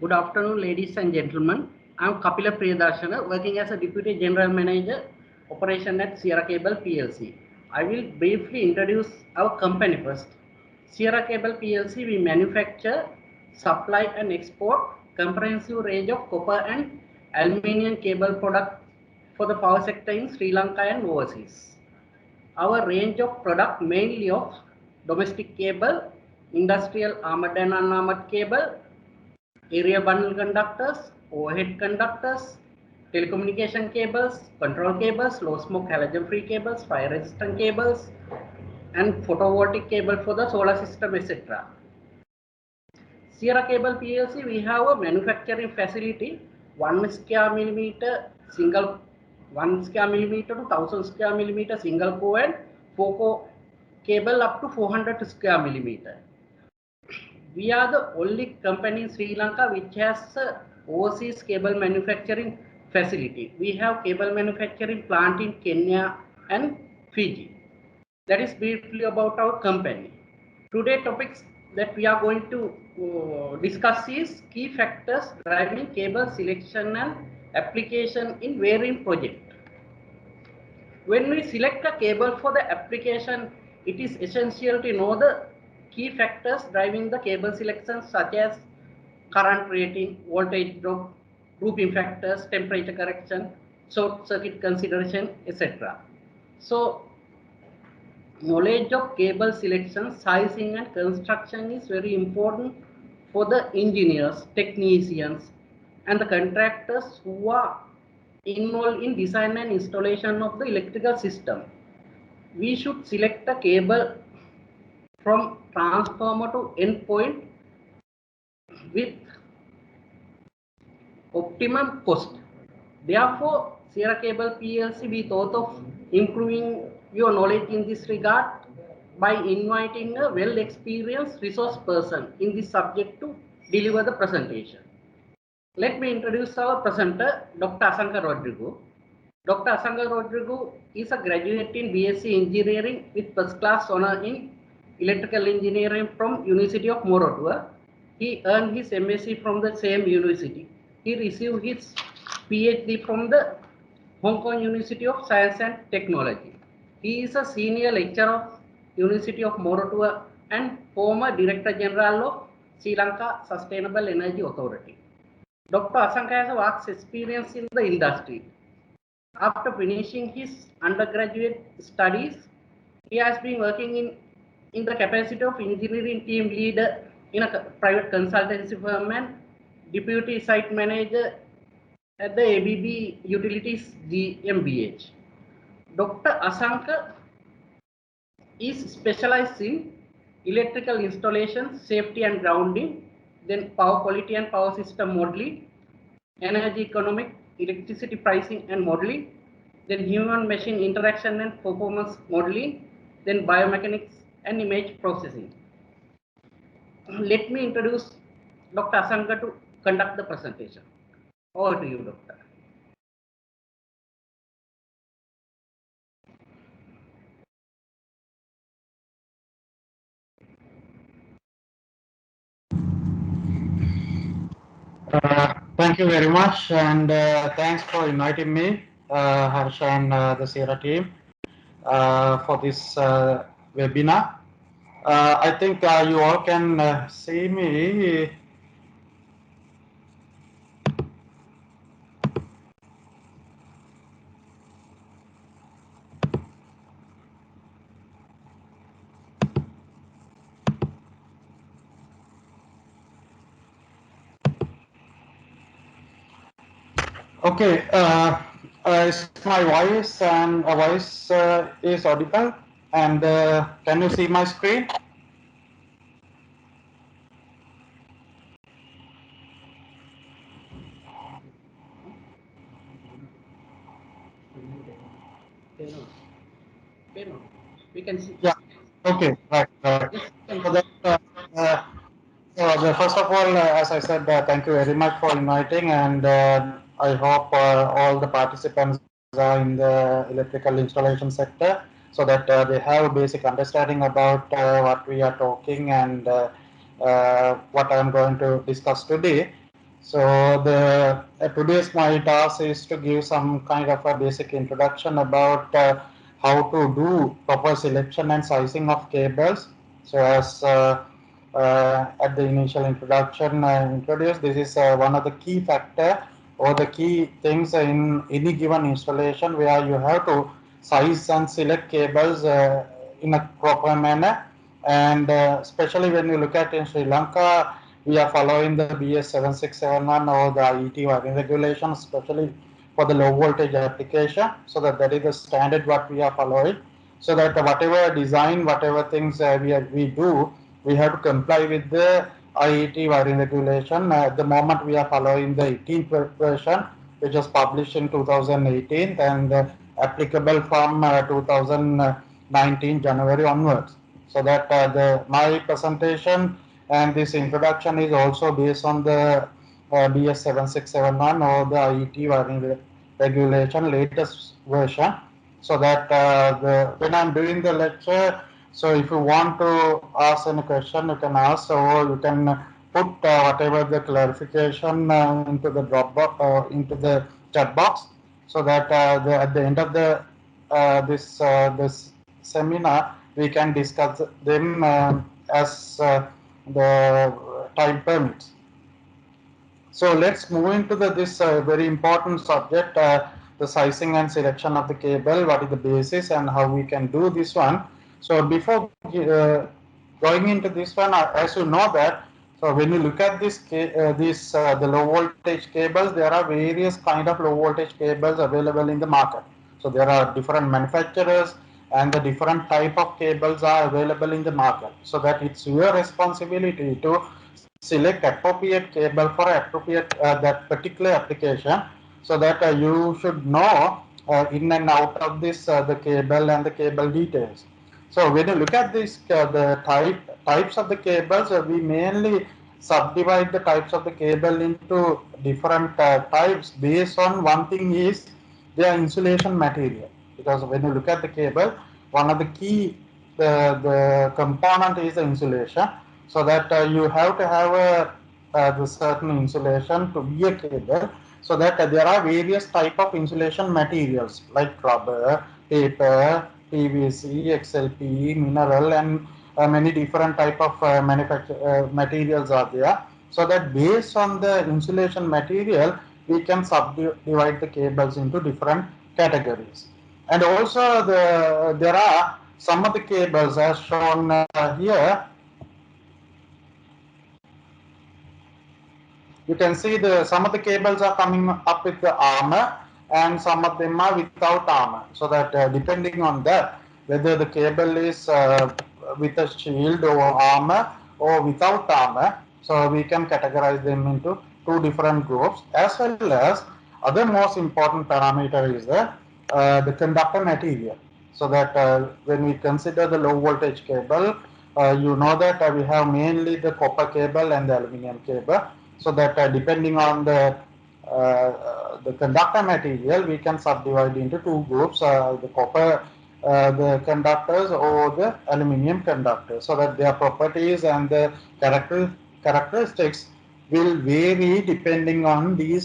Good afternoon, ladies and gentlemen. I'm Kapila Priyadarshana, working as a Deputy General Manager, Operation at Sierra Cable PLC. I will briefly introduce our company first. Sierra Cable PLC, we manufacture, supply and export comprehensive range of copper and aluminium cable products for the power sector in Sri Lanka and overseas. Our range of product mainly of domestic cable, industrial armored and unarmored cable, area bundle conductors, overhead conductors, telecommunication cables, control cables, low smoke halogen free cables, fire resistant cables, and photovoltaic cable for the solar system, etc. Sierra Cable PLC, we have a manufacturing facility 1 square millimeter single 1 square millimeter to 1000 square millimeter single core and 4 core cable up to 400 square millimeter. We are the only company in Sri Lanka which has a overseas cable manufacturing facility. We have cable manufacturing plant in Kenya and Fiji. That is briefly about our company. Today topics that we are going to discuss is key factors driving cable selection and application in varying projects. When we select a cable for the application, it is essential to know the key factors driving the cable selection such as current rating, voltage drop, grouping factors, temperature correction, short circuit consideration, etc. So, knowledge of cable selection, sizing and construction is very important for the engineers, technicians and the contractors who are involved in design and installation of the electrical system. We should select a cable from transformer to endpoint with optimum cost. Therefore, Sierra Cable PLC, we thought of improving your knowledge in this regard by inviting a well-experienced resource person in this subject to deliver the presentation. Let me introduce our presenter, Dr. Asanka Rodrigo. Dr. Asanka Rodrigo is a graduate in BSc Engineering with first class honor in Electrical Engineering from University of Moratuwa. He earned his MSc from the same university. He received his PhD from the Hong Kong University of Science and Technology. He is a senior lecturer of University of Moratuwa and former Director General of Sri Lanka Sustainable Energy Authority. Dr. Asanka has a vast experience in the industry. After finishing his undergraduate studies, he has been working in the capacity of engineering team leader in a private consultancy firm and deputy site manager at the ABB Utilities GmbH. Dr. Asanka is specialized in electrical installation, safety and grounding, then power quality and power system modeling, energy economic, electricity pricing and modeling, then human machine interaction and performance modeling, then biomechanics and image processing. Let me introduce Dr. Asanka to conduct the presentation. Over to you, Doctor. Thank you very much, and thanks for inviting me, Harsha and the Sierra team, for this webinar. I think you all can see me. Okay, is my voice and voice is audible, and can you see my screen? We can see. Yeah. Okay. Right. So first of all, as I said, thank you very much for inviting, and I hope all the participants are in the electrical installation sector, so that they have a basic understanding about what we are talking and what I am going to discuss today. So today's my task is to give some kind of a basic introduction about how to do proper selection and sizing of cables. So as at the initial introduction introduced, this is one of the key factor or the key things in any given installation where you have to size and select cables in a proper manner. And especially when you look at in Sri Lanka, we are following the BS 7671 or the IET wiring regulation, especially for the low voltage application. So that is the standard what we are following. So that whatever design, whatever things we do, we have to comply with the IET wiring regulation. At the moment, we are following the 18th version, which was published in 2018 and applicable from 2019 January onwards. So that my presentation and this introduction is also based on the BS 7671 or the IET wiring regulation latest version. So that when I'm doing the lecture, so if you want to ask any question, you can ask, or you can put whatever the clarification into the Dropbox into the chat box, so that at the end of the this seminar we can discuss them as the time permits. So let's move into this very important subject, the sizing and selection of the cable, what is the basis and how we can do this one. So before going into this one, as you know that, so when you look at the low voltage cables, there are various kind of low voltage cables available in the market. So there are different manufacturers and the different type of cables are available in the market. So that it's your responsibility to select appropriate cable for appropriate that particular application, so that you should know in and out of this the cable and the cable details. So when you look at this the types of the cables, we mainly subdivide the types of the cable into different types based on one thing is their insulation material. Because when you look at the cable, one of the key the component is the insulation, so that you have to have the certain insulation to be a cable, so that there are various type of insulation materials like rubber, paper, PVC, XLPE, mineral, and many different type of manufacture materials are there. So that based on the insulation material, we can subdivide the cables into different categories. And also there are some of the cables as shown here. You can see some of the cables are coming up with the armor and some of them are without armor. So that depending on that, whether the cable is with a shield or armor or without armor, so we can categorize them into two different groups. As well as other most important parameter is the conductor material. So that when we consider the low voltage cable, you know that we have mainly the copper cable and the aluminum cable. So that depending on the conductor material, we can subdivide into two groups: the copper the conductors or the aluminum conductors, so that their properties and the characteristics will vary depending on the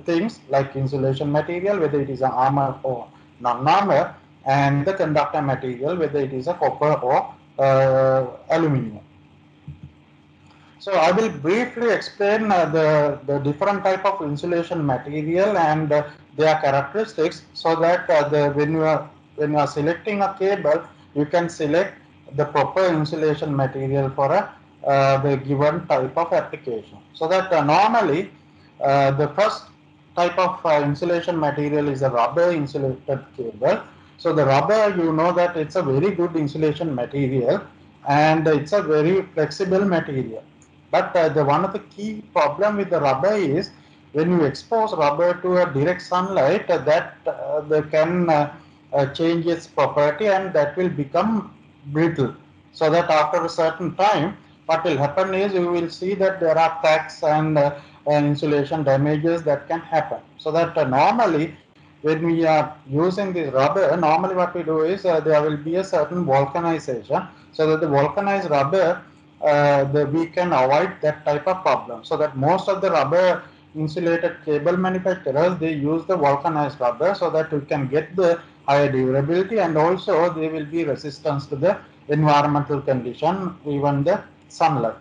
things like insulation material, whether it is an armor or non-armor, and the conductor material, whether it is a copper or aluminum. So I will briefly explain the different type of insulation material and their characteristics, so that when you are selecting a cable, you can select the proper insulation material for the given type of application. So that normally the first type of insulation material is a rubber insulated cable. So the rubber, you know that it's a very good insulation material and it's a very flexible material. But the one of the key problem with the rubber is when you expose rubber to a direct sunlight, that they can change its property and that will become brittle. So that after a certain time, what will happen is you will see that there are cracks and insulation damages that can happen. So that normally when we are using this rubber, normally what we do is there will be a certain vulcanization, so that the vulcanized rubber we can avoid that type of problem. So that most of the rubber insulated cable manufacturers, they use the vulcanized rubber so that you can get the higher durability, and also they will be resistance to the environmental condition, even the sunlight.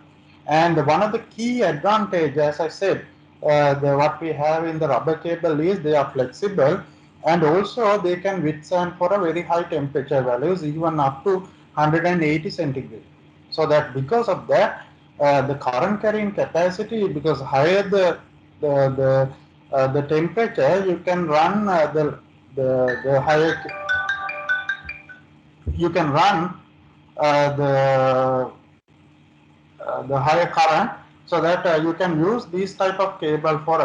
And one of the key advantage, as I said, what we have in the rubber cable is they are flexible, and also they can withstand for a very high temperature values, even up to 180 centigrade. So that because of that, the current carrying capacity, because higher the temperature, you can run the higher, you can run the higher current, so that you can use this type of cable for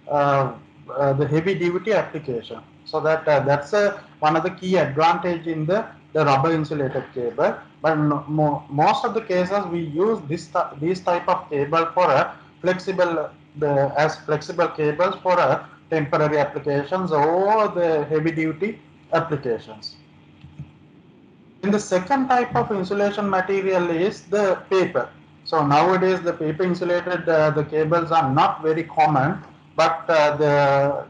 the heavy duty application. So that that's one of the key advantage in the rubber insulated cable. But most of the cases we use these type of cable for a flexible, as flexible cables for a temporary applications or the heavy duty applications. And the second type of insulation material is the paper. So nowadays the paper insulated the cables are not very common, but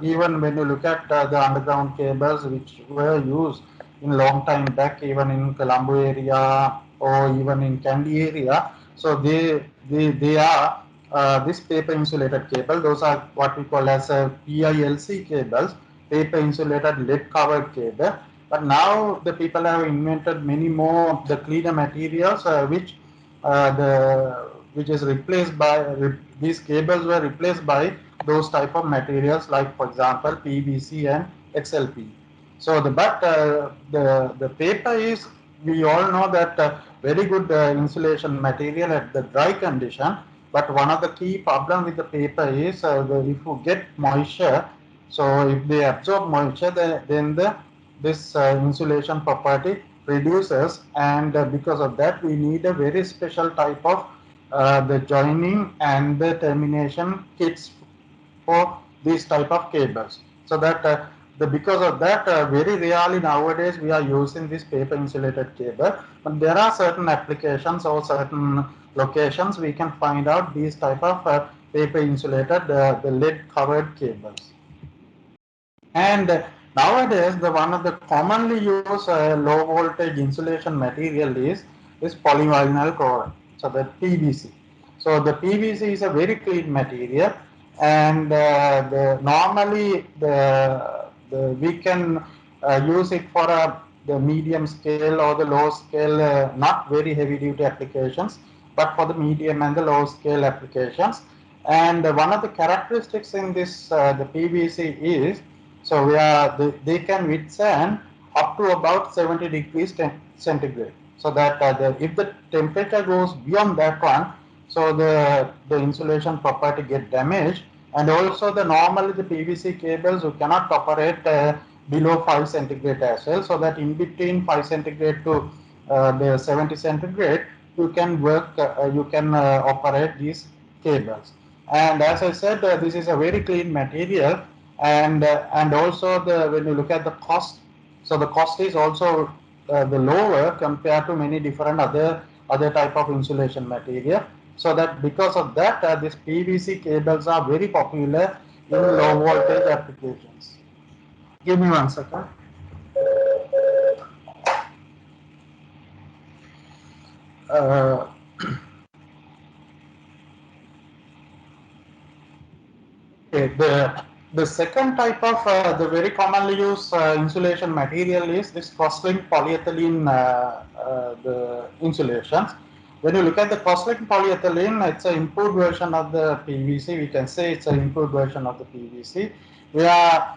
even when you look at the underground cables which were used in long time back, even in Colombo area or even in Kandy area, so they are this paper insulated cable. Those are what we call as PILC cables, paper insulated lead covered cable. But now the people have invented many more of the cleaner materials, which is replaced by these cables were replaced by those type of materials, like for example PVC and XLP. So the paper is, we all know that very good insulation material at the dry condition. But one of the key problem with the paper is if you get moisture, so if they absorb moisture, then this insulation property reduces, and because of that we need a very special type of the joining and the termination kits for these type of cables. So that because of that, very rarely nowadays we are using this paper insulated cable, but there are certain applications or certain locations we can find out these type of paper insulated the lead covered cables. And nowadays, the one of the commonly used low voltage insulation material is polyvinyl chloride, so the PVC. So the PVC is a very clean material, and normally we can use it for the medium scale or the low scale, not very heavy duty applications, but for the medium and the low scale applications. And one of the characteristics in this the PVC is, so they can withstand up to about 70 degrees centigrade. So that if the temperature goes beyond that one, so the insulation property get damaged. And also the normally the PVC cables you cannot operate below 5 centigrade as well. So that in between 5 centigrade to the 70 centigrade, you can operate these cables. And as I said, this is a very clean material, and also when you look at the cost, so the cost is also the lower compared to many different other type of insulation material. So that because of that, these PVC cables are very popular in low voltage applications. Give me 1 second. Uh, Okay, the second type of the very commonly used insulation material is this cross-linked polyethylene the insulations. When you look at the cross-linked polyethylene, it's an improved version of the PVC. We can say it's an improved version of the PVC, where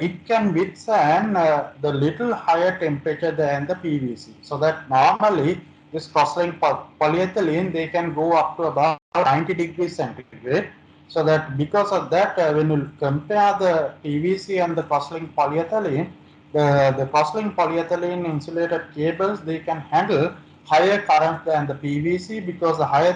it can withstand the little higher temperature than the PVC. So that normally this cross-linked polyethylene, they can go up to about 90 degrees centigrade. So that because of that, when you compare the PVC and the cross-linked polyethylene, the cross-linked polyethylene insulated cables, they can handle higher current than the PVC, because the higher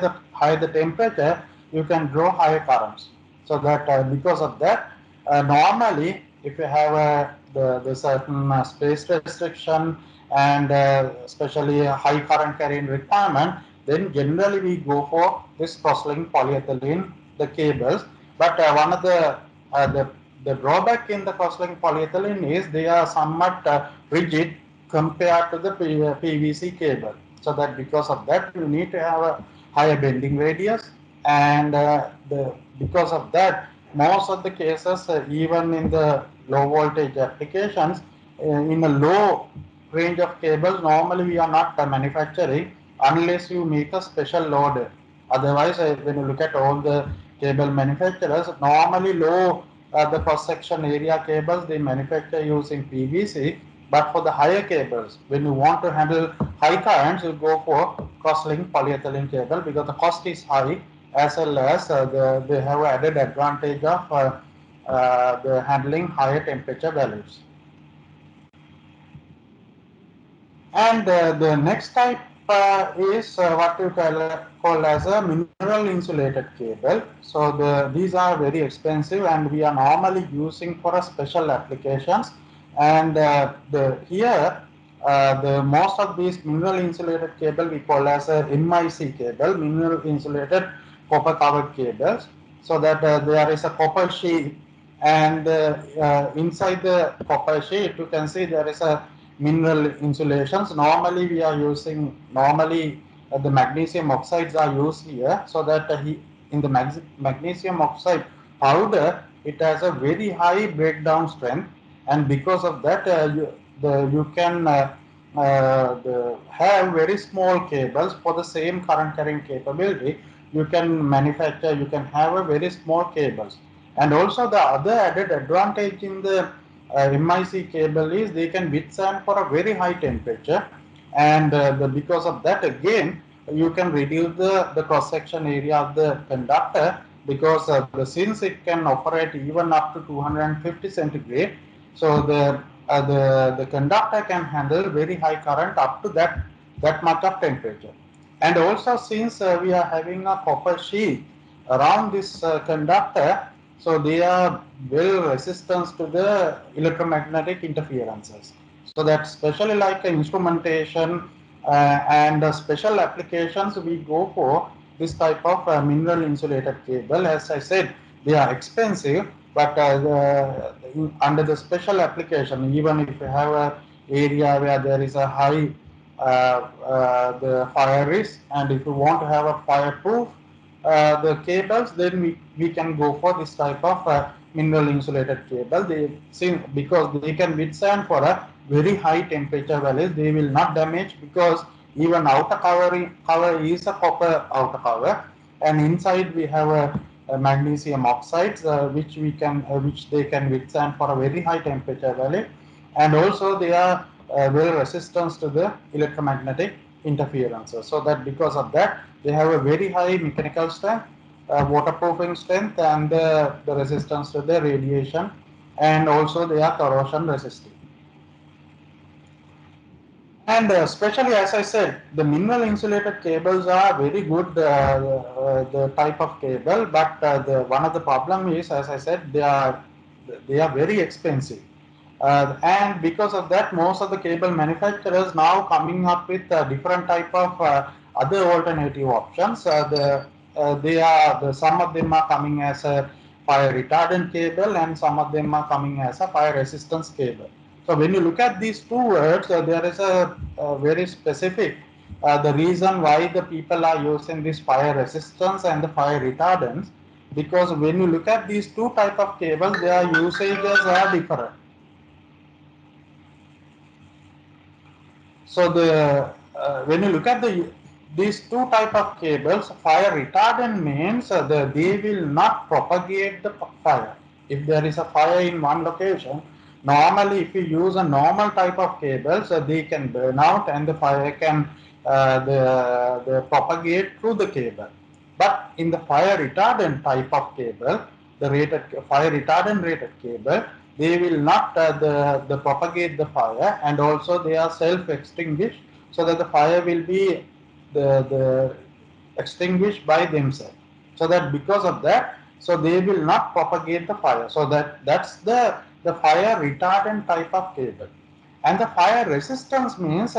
the temperature, you can draw higher currents. So that because of that, normally if you have the certain space restriction and especially a high current carrying requirement, then generally we go for this cross-linked polyethylene, the cables. But one of the drawback in the cross-linked polyethylene is they are somewhat rigid compared to the PVC cable. So that because of that, you need to have a higher bending radius, and because of that, most of the cases, even in the low voltage applications, in a low range of cables, normally we are not manufacturing unless you make a special loader. Otherwise, when you look at all the cable manufacturers, normally low the cross section area cables they manufacture using PVC. But for the higher cables, when you want to handle high currents, you go for cross-linked polyethylene cable because the cost is high, as well as they have added advantage of the handling higher temperature values. And the next type is what you call as a mineral insulated cable. So these are very expensive, and we are normally using for a special applications. And here the most of these mineral insulated cable we call as a MIC cable, mineral insulated copper covered cables. So that there is a copper sheet, and inside the copper sheet you can see there is a mineral insulations. Normally we are using the magnesium oxides are used here, so that in the magnesium oxide powder it has a very high breakdown strength, and because of that you can have very small cables for the same current carrying capability. You can have a very small cables. And also the other added advantage in the MIC cable is they can withstand for a very high temperature, and because of that again you can reduce the cross section area of the conductor, because since it can operate even up to 250 centigrade, so the conductor can handle very high current up to that much of temperature. And also since we are having a copper sheet around this conductor, so they are well resistant to the electromagnetic interferences. So that especially like instrumentation and special applications, we go for this type of mineral insulated cable. As I said, they are expensive, but under the special application, even if you have a area where there is a high the fire risk, and if you want to have a fireproof the cables, then we can go for this type of mineral insulated cable. Because they can withstand for a very high temperature values, they will not damage, because even outer cover is a copper outer cover, and inside we have a magnesium oxides which they can withstand for a very high temperature value, and also they are well resistant to the electromagnetic interferences. So that because of that, they have a very high mechanical strength, waterproofing strength, and the resistance to the radiation, and also they are corrosion resistant. And especially, as I said, the mineral insulated cables are very good, the type of cable. But one of the problem is, as I said, they are very expensive. And because of that, most of the cable manufacturers now coming up with different type of other alternative options. Some of them are coming as a fire retardant cable, and some of them are coming as a fire resistance cable. So when you look at these two words, there is a very specific the reason why the people are using this fire resistance and the fire retardants, because when you look at these two type of cables, their usages are different. So when you look at these two type of cables, fire retardant means they will not propagate the fire. If there is a fire in one location, normally if you use a normal type of cables, they can burn out and the fire can the propagate through the cable. But in the fire retardant type of cable, the fire retardant rated cable, they will not the propagate the fire, and also they are self extinguished, so that the fire will be the extinguished by themselves. So that because of that, so they will not propagate the fire. So that's the fire retardant type of cable. And the fire resistance means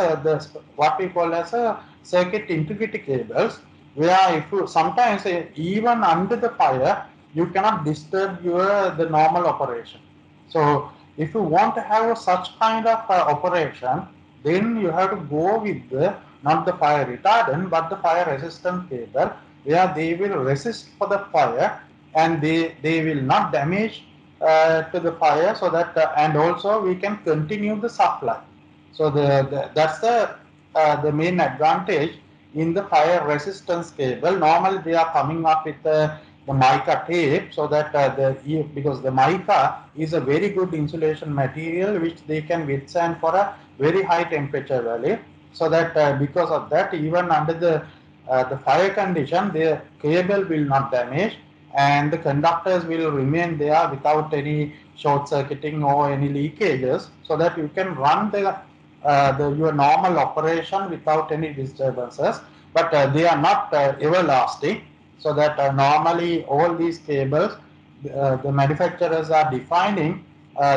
what we call as a circuit integrity cables, where if you sometimes even under the fire, you cannot disturb the normal operation. So if you want to have such kind of operation, then you have to go with the not the fire retardant but the fire resistant cable, where they will resist for the fire and they will not damage to the fire, so that and also we can continue the supply. So that's the main advantage in the fire resistance cable. Normally they are coming up with the mica tape, so that because the mica is a very good insulation material which they can withstand for a very high temperature value. So that because of that, even under the fire condition, the cable will not damage and the conductors will remain there without any short circuiting or any leakages, so that you can run your normal operation without any disturbances. But they are not everlasting, so that normally all these cables, the manufacturers are defining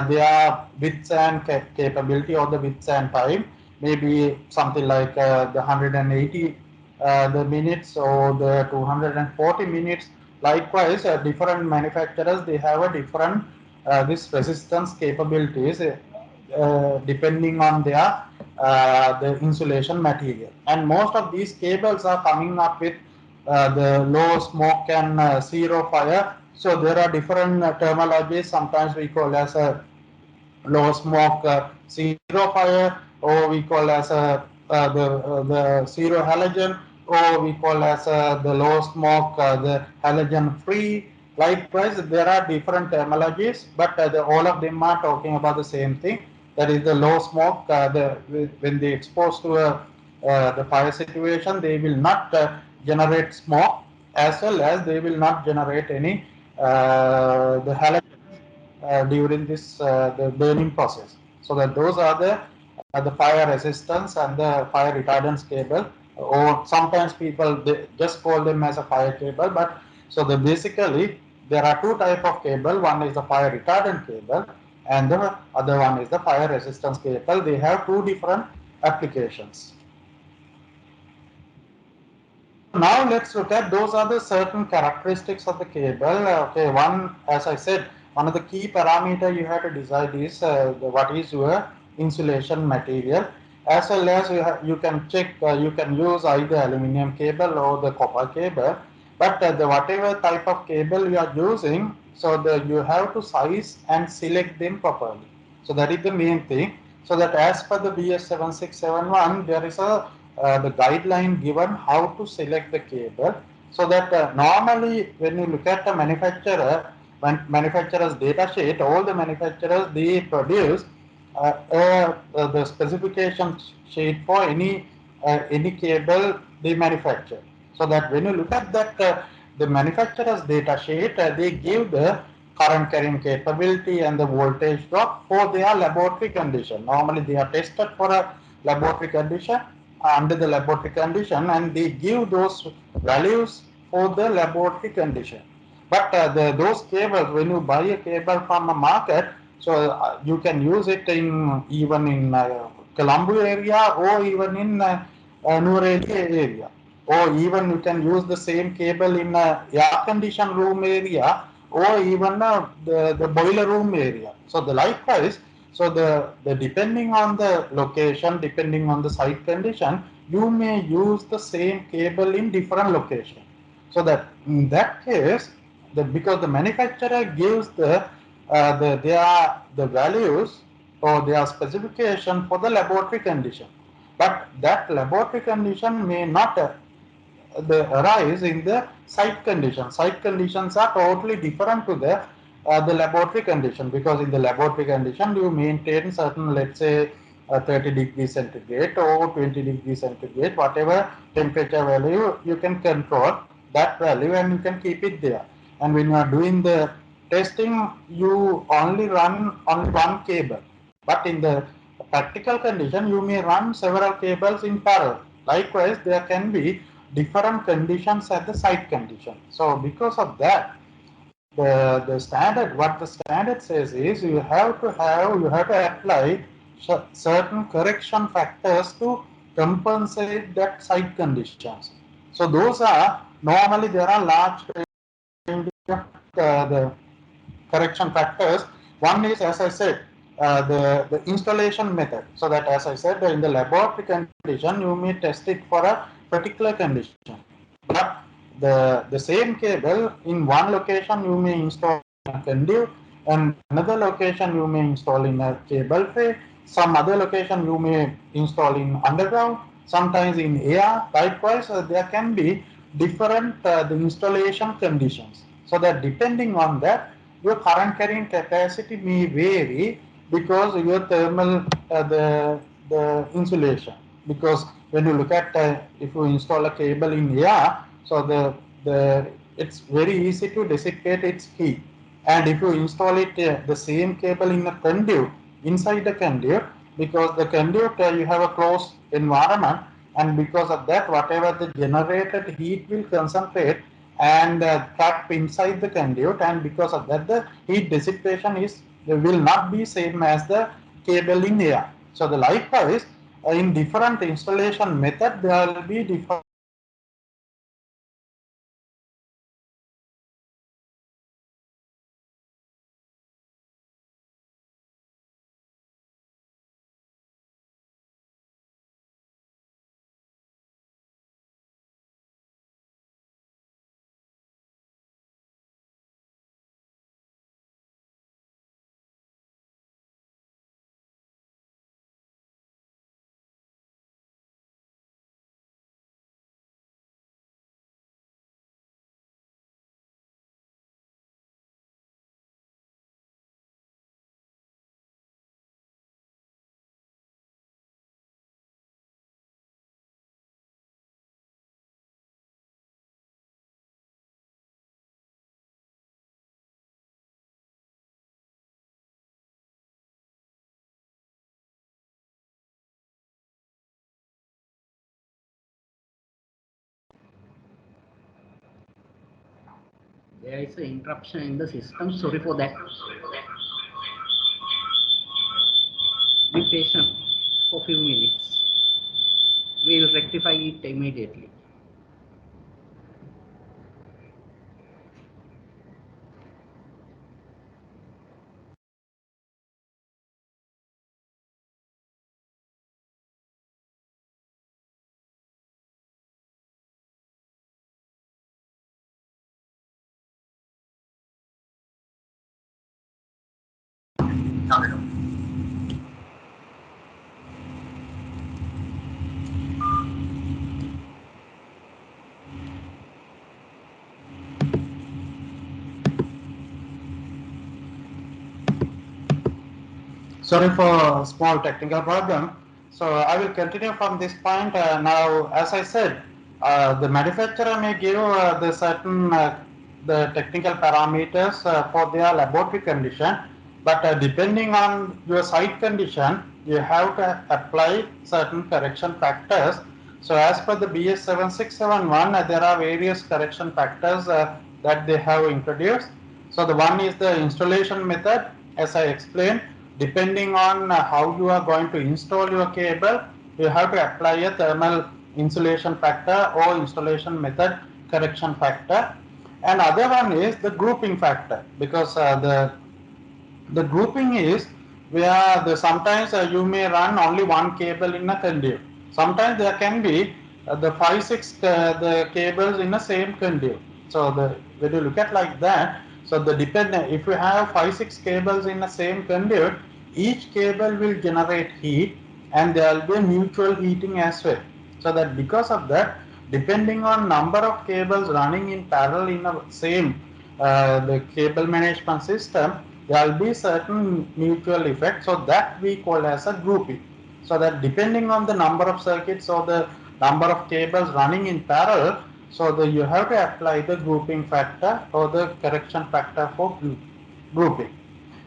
their width and capability, or the width and time, maybe something like the 180 the minutes or the 240 minutes. Likewise, different manufacturers, they have a different this resistance capabilities depending on their the insulation material. And most of these cables are coming up with the low smoke and zero fire. So there are different terminologies. Sometimes we call as a low smoke zero fire, or we call as the zero halogen, or we call as the low smoke the halogen free. Likewise, there are different terminologies, but all of them are talking about the same thing. That is the low smoke. When they expose to the fire situation, they will not generate smoke, as well as they will not generate any the halogen during this the burning process. So that those are the fire resistance and the fire retardance cable, or sometimes people they just call them as a fire cable. But so the basically there are two type of cable. One is the fire retardant cable, and the other one is the fire resistance cable. They have two different applications. Now let's look at those are the certain characteristics of the cable. Okay, one, as I said, one of the key parameter you have to decide is what is your insulation material, as well as you can check, you can use either aluminum cable or the copper cable, but the whatever type of cable you are using, so you have to size and select them properly. So that is the main thing. So that as per the BS 7671, there is a the guideline given how to select the cable. So that normally when you look at the manufacturer's data sheet, all the manufacturers they produce the specification sheet for any cable they manufacture. So that when you look at that the manufacturer's data sheet, they give the current carrying capability and the voltage drop for their laboratory condition. Normally they are tested for a laboratory condition, under the laboratory condition, and they give those values for the laboratory condition. But those cables, when you buy a cable from a market, so you can use it in even in Colombo area, or even in Nuvareli area, or even you can use the same cable in air conditioned room area, or even the boiler room area. So the likewise, so the depending on the location, depending on the site condition, you may use the same cable in different location. So that in that case, because the manufacturer gives the values or their specification for the laboratory condition, but that laboratory condition may not arise in the site condition. Site conditions are totally different to the laboratory condition, because in the laboratory condition you maintain certain, let's say 30 degrees centigrade or 20 degrees centigrade, whatever temperature value you can control that value and you can keep it there. And when you are doing the testing, you only run on one cable. But in the practical condition, you may run several cables in parallel. Likewise, there can be different conditions at the site condition. So because of that, the standard, what the standard says is you have to apply certain correction factors to compensate that site conditions. So those are normally there are large range of the correction factors. One is, as I said, the installation method. So that, as I said, in the laboratory condition, you may test it for a particular condition. But the same cable in one location you may install in a conduit, and another location you may install in a cable tray. Some other location you may install in underground. Sometimes in air. Likewise, there can be different the installation conditions. So that depending on that, your current carrying capacity may vary because your thermal the insulation. Because when you look at if you install a cable in air, so the it's very easy to dissipate its heat. And if you install it the same cable in a conduit, inside the conduit, because the conduit you have a closed environment, and because of that whatever the generated heat will concentrate and trap inside the conduit, and because of that the heat dissipation is will not be same as the cable in air. So the likewise in different installation method there will be different There is an interruption in the system. Sorry for that. Be patient for few minutes. We will rectify it immediately. Sorry for a small technical problem. So I will continue from this point. Now, as I said, the manufacturer may give the certain the technical parameters for their laboratory condition, but depending on your site condition, you have to apply certain correction factors. So as per the BS 7671, there are various correction factors that they have introduced. So the one is the installation method, as I explained. Depending on how you are going to install your cable, you have to apply a thermal insulation factor or installation method correction factor. And other one is the grouping factor, because the grouping is where sometimes you may run only one cable in a conduit. Sometimes there can be the 5-6 the cables in the same conduit. So when you look at like that, so the dependent, if you have 5-6 cables in the same conduit, each cable will generate heat, and there will be a mutual heating as well. So that because of that, depending on number of cables running in parallel in the same the cable management system, there will be certain mutual effect. So that we call as a grouping. So that depending on the number of circuits or the number of cables running in parallel, so you have to apply the grouping factor or the correction factor for grouping.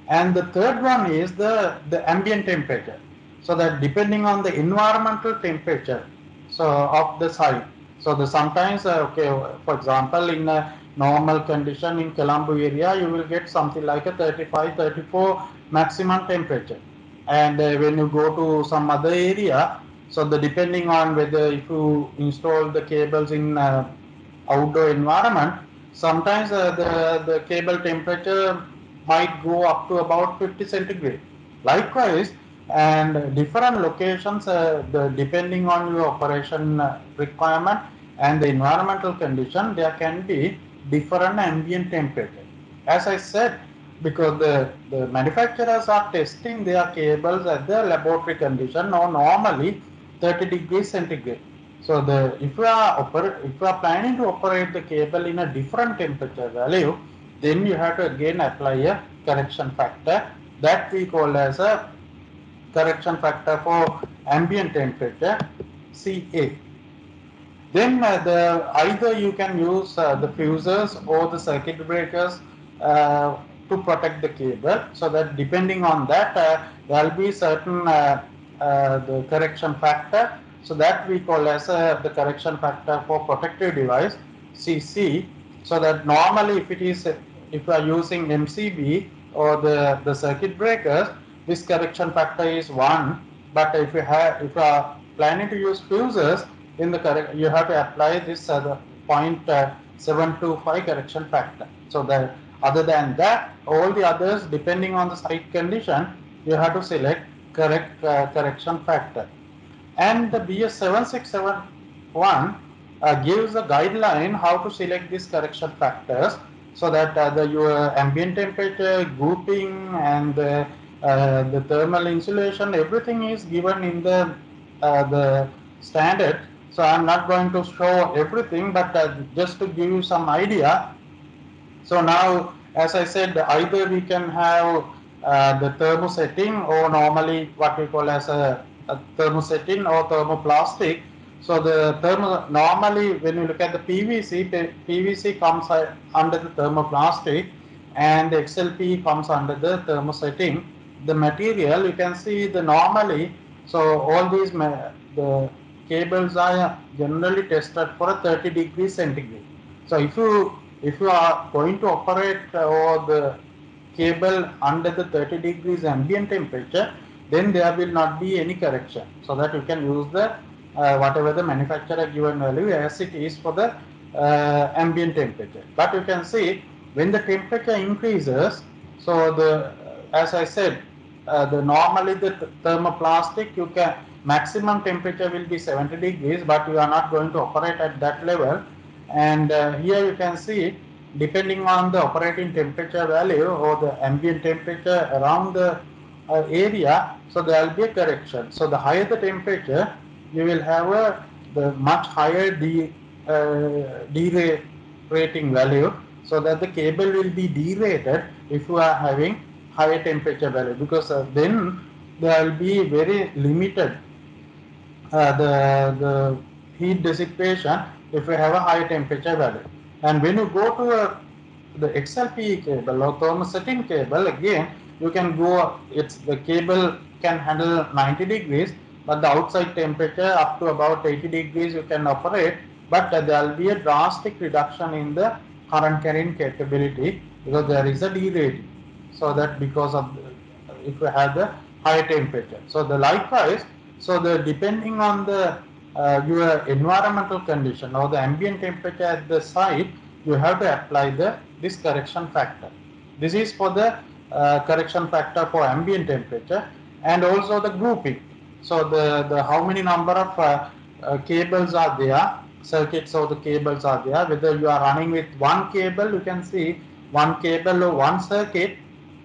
And the third one is the ambient temperature. So that depending on the environmental temperature so of the site. So the sometimes okay, for example, in a normal condition in Colombo area, you will get something like a 35-34 maximum temperature. And when you go to some other area, So the depending on whether if you install the cables in outdoor environment, sometimes the cable temperature might go up to about 50 centigrade. Likewise, and different locations, depending on your operation requirement and the environmental condition, there can be different ambient temperature. As I said, because the manufacturers are testing their cables at the laboratory condition or normally 30 degrees centigrade. So if you are planning to operate the cable in a different temperature value, then you have to again apply a correction factor that we call as a correction factor for ambient temperature, CA. Then either you can use the fuses or the circuit breakers to protect the cable, so that depending on that there will be certain the correction factor, so that we call as the correction factor for protective device, CC. So that normally if you are using MCB or the circuit breakers, this correction factor is 1, but if you are planning to use fuses, in the correct, you have to apply this 0.725 correction factor. So that other than that, all the others, depending on the site condition, you have to select correct correction factor. And the BS 7671 gives a guideline how to select these correction factors, so that your ambient temperature, grouping, and the thermal insulation, everything is given in the standard. So I'm not going to show everything, but just to give you some idea. So now, as I said, either we can have the thermosetting, or normally what we call as a thermosetting or thermoplastic. So the normally when you look at the PVC comes under the thermoplastic, and XLPE comes under the thermosetting. The material you can see the normally, so all these the cables are generally tested for a 30 degrees centigrade. So if you are going to operate or the cable under the 30 degrees ambient temperature, then there will not be any correction, so that you can use the whatever the manufacturer given value as it is for the ambient temperature. But you can see when the temperature increases, so the as I said, the normally the thermoplastic, you can maximum temperature will be 70 degrees, but you are not going to operate at that level. And here you can see, depending on the operating temperature value or the ambient temperature around the area, so there will be a correction. So the higher the temperature, you will have the much higher derating value, so that the cable will be derated if you are having higher temperature value, because then there will be very limited the heat dissipation if you have a high temperature value. And when you go to the XLPE cable or thermosetting cable, again you can go, the cable can handle 90 degrees, but the outside temperature up to about 80 degrees you can operate, but there will be a drastic reduction in the current carrying capability, because there is a derating. So that because of if you have the high temperature, so the likewise, so the depending on the your environmental condition or the ambient temperature at the site, you have to apply this correction factor. This is for the correction factor for ambient temperature, and also the grouping. So the how many number of cables are there, circuits or the cables are there, whether you are running with one cable, you can see one cable or one circuit.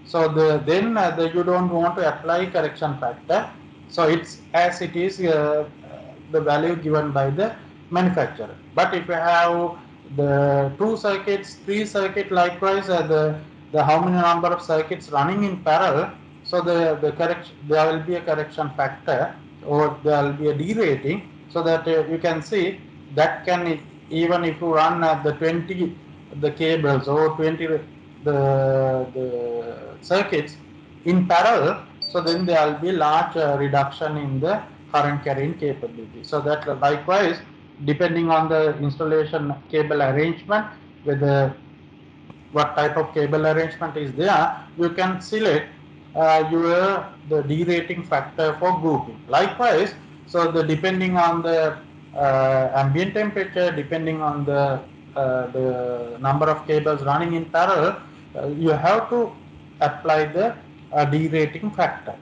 So then you don't want to apply correction factor. So it's as it is the value given by the manufacturer. But if you have the 2 circuits, 3 circuit, likewise the how many number of circuits running in parallel, so the correction, there will be a correction factor, or there will be a derating, so that you can see that can, even if you run the 20 the cables or 20 the circuits in parallel, so then there will be large reduction in the current carrying capability. So that likewise, depending on the installation cable arrangement, whether what type of cable arrangement is there, you can select the derating factor for grouping. Likewise, So depending on the ambient temperature, depending on the number of cables running in parallel, you have to apply the derating factor.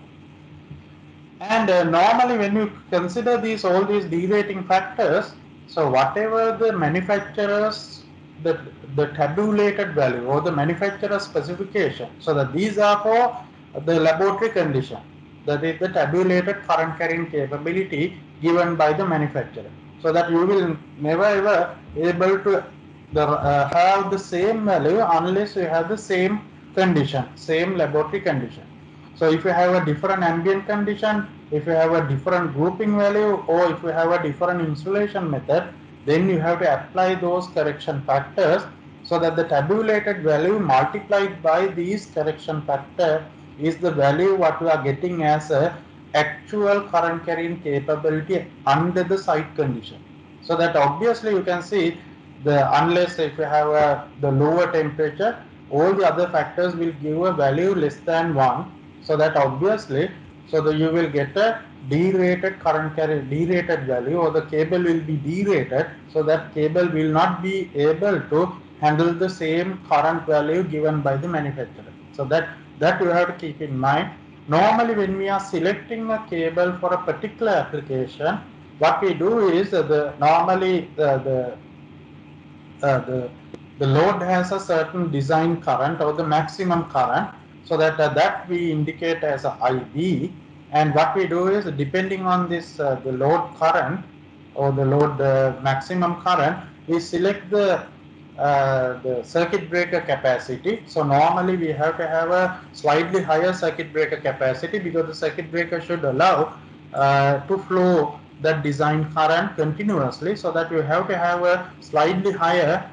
And normally when you consider all these derating factors, so whatever the manufacturer's the, the tabulated value or the manufacturer specification, so that these are for the laboratory condition, that is the tabulated current carrying capability given by the manufacturer, so that you will never ever able to have the same value unless you have the same condition, same laboratory condition. So if you have a different ambient condition, if you have a different grouping value, or if you have a different insulation method, then you have to apply those correction factors, so that the tabulated value multiplied by these correction factor is the value what we are getting as a actual current carrying capability under the site condition. So that obviously you can see, unless if you have the lower temperature, all the other factors will give a value less than 1. So that obviously, so that you will get a derated current carry, derated value, or the cable will be derated, so that cable will not be able to handle the same current value given by the manufacturer. So that you have to keep in mind. Normally when we are selecting a cable for a particular application, what we do is normally uh, the the load has a certain design current or the maximum current, so that we indicate as a IB. And what we do is, depending on this the load current or the load maximum current, we select the circuit breaker capacity. So normally we have to have a slightly higher circuit breaker capacity, because the circuit breaker should allow to flow that design current continuously, so that you have to have a slightly higher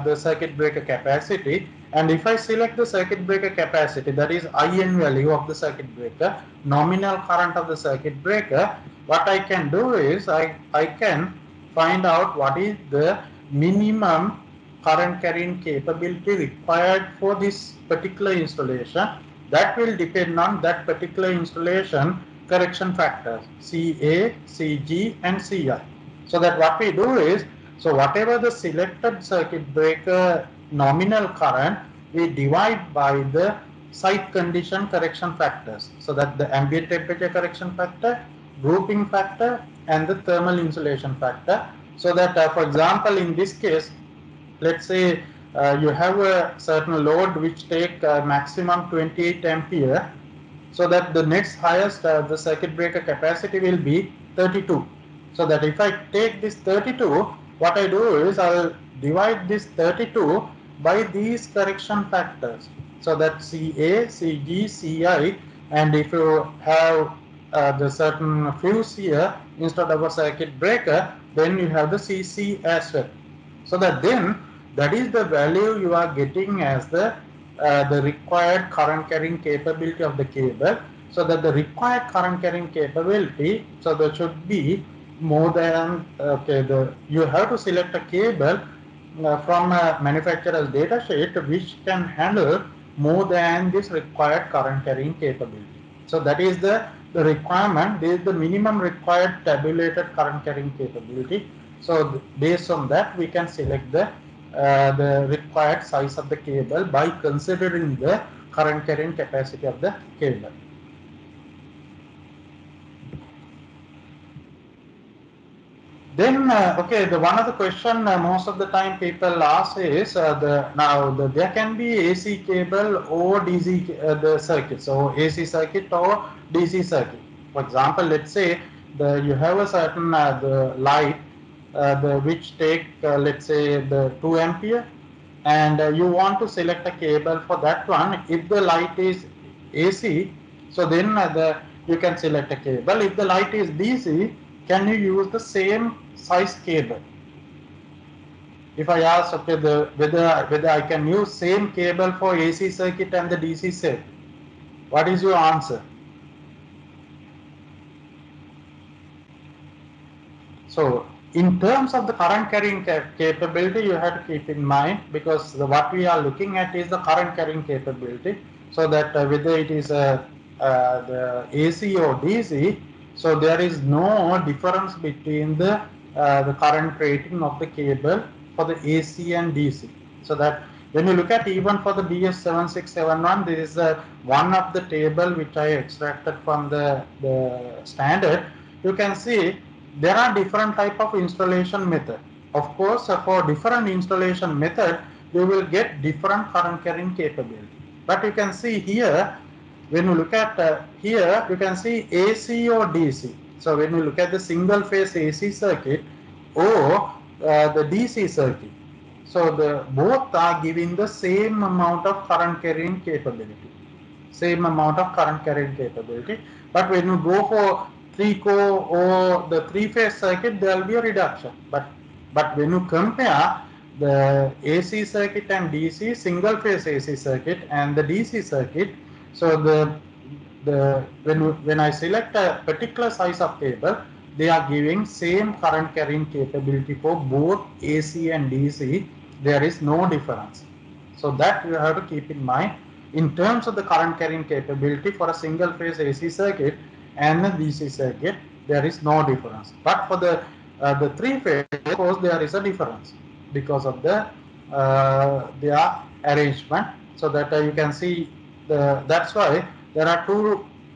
the circuit breaker capacity. And if I select the circuit breaker capacity, that is IN value of the circuit breaker, nominal current of the circuit breaker, what I can do is I can find out what is the minimum current carrying capability required for this particular installation. That will depend on that particular installation correction factors CA, CG and CI. So that what we do is, so whatever the selected circuit breaker nominal current, we divide by the site condition correction factors. So that the ambient temperature correction factor, grouping factor and the thermal insulation factor. So that for example in this case, let's say you have a certain load which take maximum 28 ampere, so that the next highest the circuit breaker capacity will be 32. So that if I take this 32, what I do is I'll divide this 32 by these correction factors, so that CA, CG, CI, and if you have the certain fuse here instead of a circuit breaker, then you have the CC as well. So that then that is the value you are getting as the required current carrying capability of the cable. So that the required current carrying capability, so that should be more than you have to select a cable from a manufacturer's data sheet which can handle more than this required current carrying capability. So that is the requirement. This is the minimum required tabulated current carrying capability. So based on that, we can select the required size of the cable by considering the current carrying capacity of the cable. Then the one of the question most of the time people ask is there can be AC cable or DC the circuit, so AC circuit or DC circuit. For example, let's say you have a certain the light which take let's say the 2 ampere, and you want to select a cable for that one. If the light is AC, so then you can select a cable. If the light is DC, can you use the same size cable? If I ask whether I can use same cable for AC circuit and the DC circuit, what is your answer? So in terms of the current carrying capability, you have to keep in mind, because what we are looking at is the current carrying capability. So that whether it is the AC or DC, So there is no difference between the current rating of the cable for the AC and DC. So that when you look at even for the BS7671, there is one of the table which I extracted from the standard. You can see there are different type of installation method. Of course, for different installation method, you will get different current carrying capability. But you can see here, when you look at here, you can see AC or DC. So when you look at the single phase AC circuit or the DC circuit, so the both are giving the same amount of current carrying capability, same amount of current carrying capability. But when you go for 3-core or the 3-phase circuit, there will be a reduction. But when you compare the AC circuit and DC, single phase AC circuit and the DC circuit, so when I select a particular size of cable, they are giving same current carrying capability for both AC and DC. There is no difference. So that you have to keep in mind in terms of the current carrying capability for a single phase AC circuit and a DC circuit. There is no difference. But for the 3-phase, of course, there is a difference because of their arrangement. So that you can see that's why there are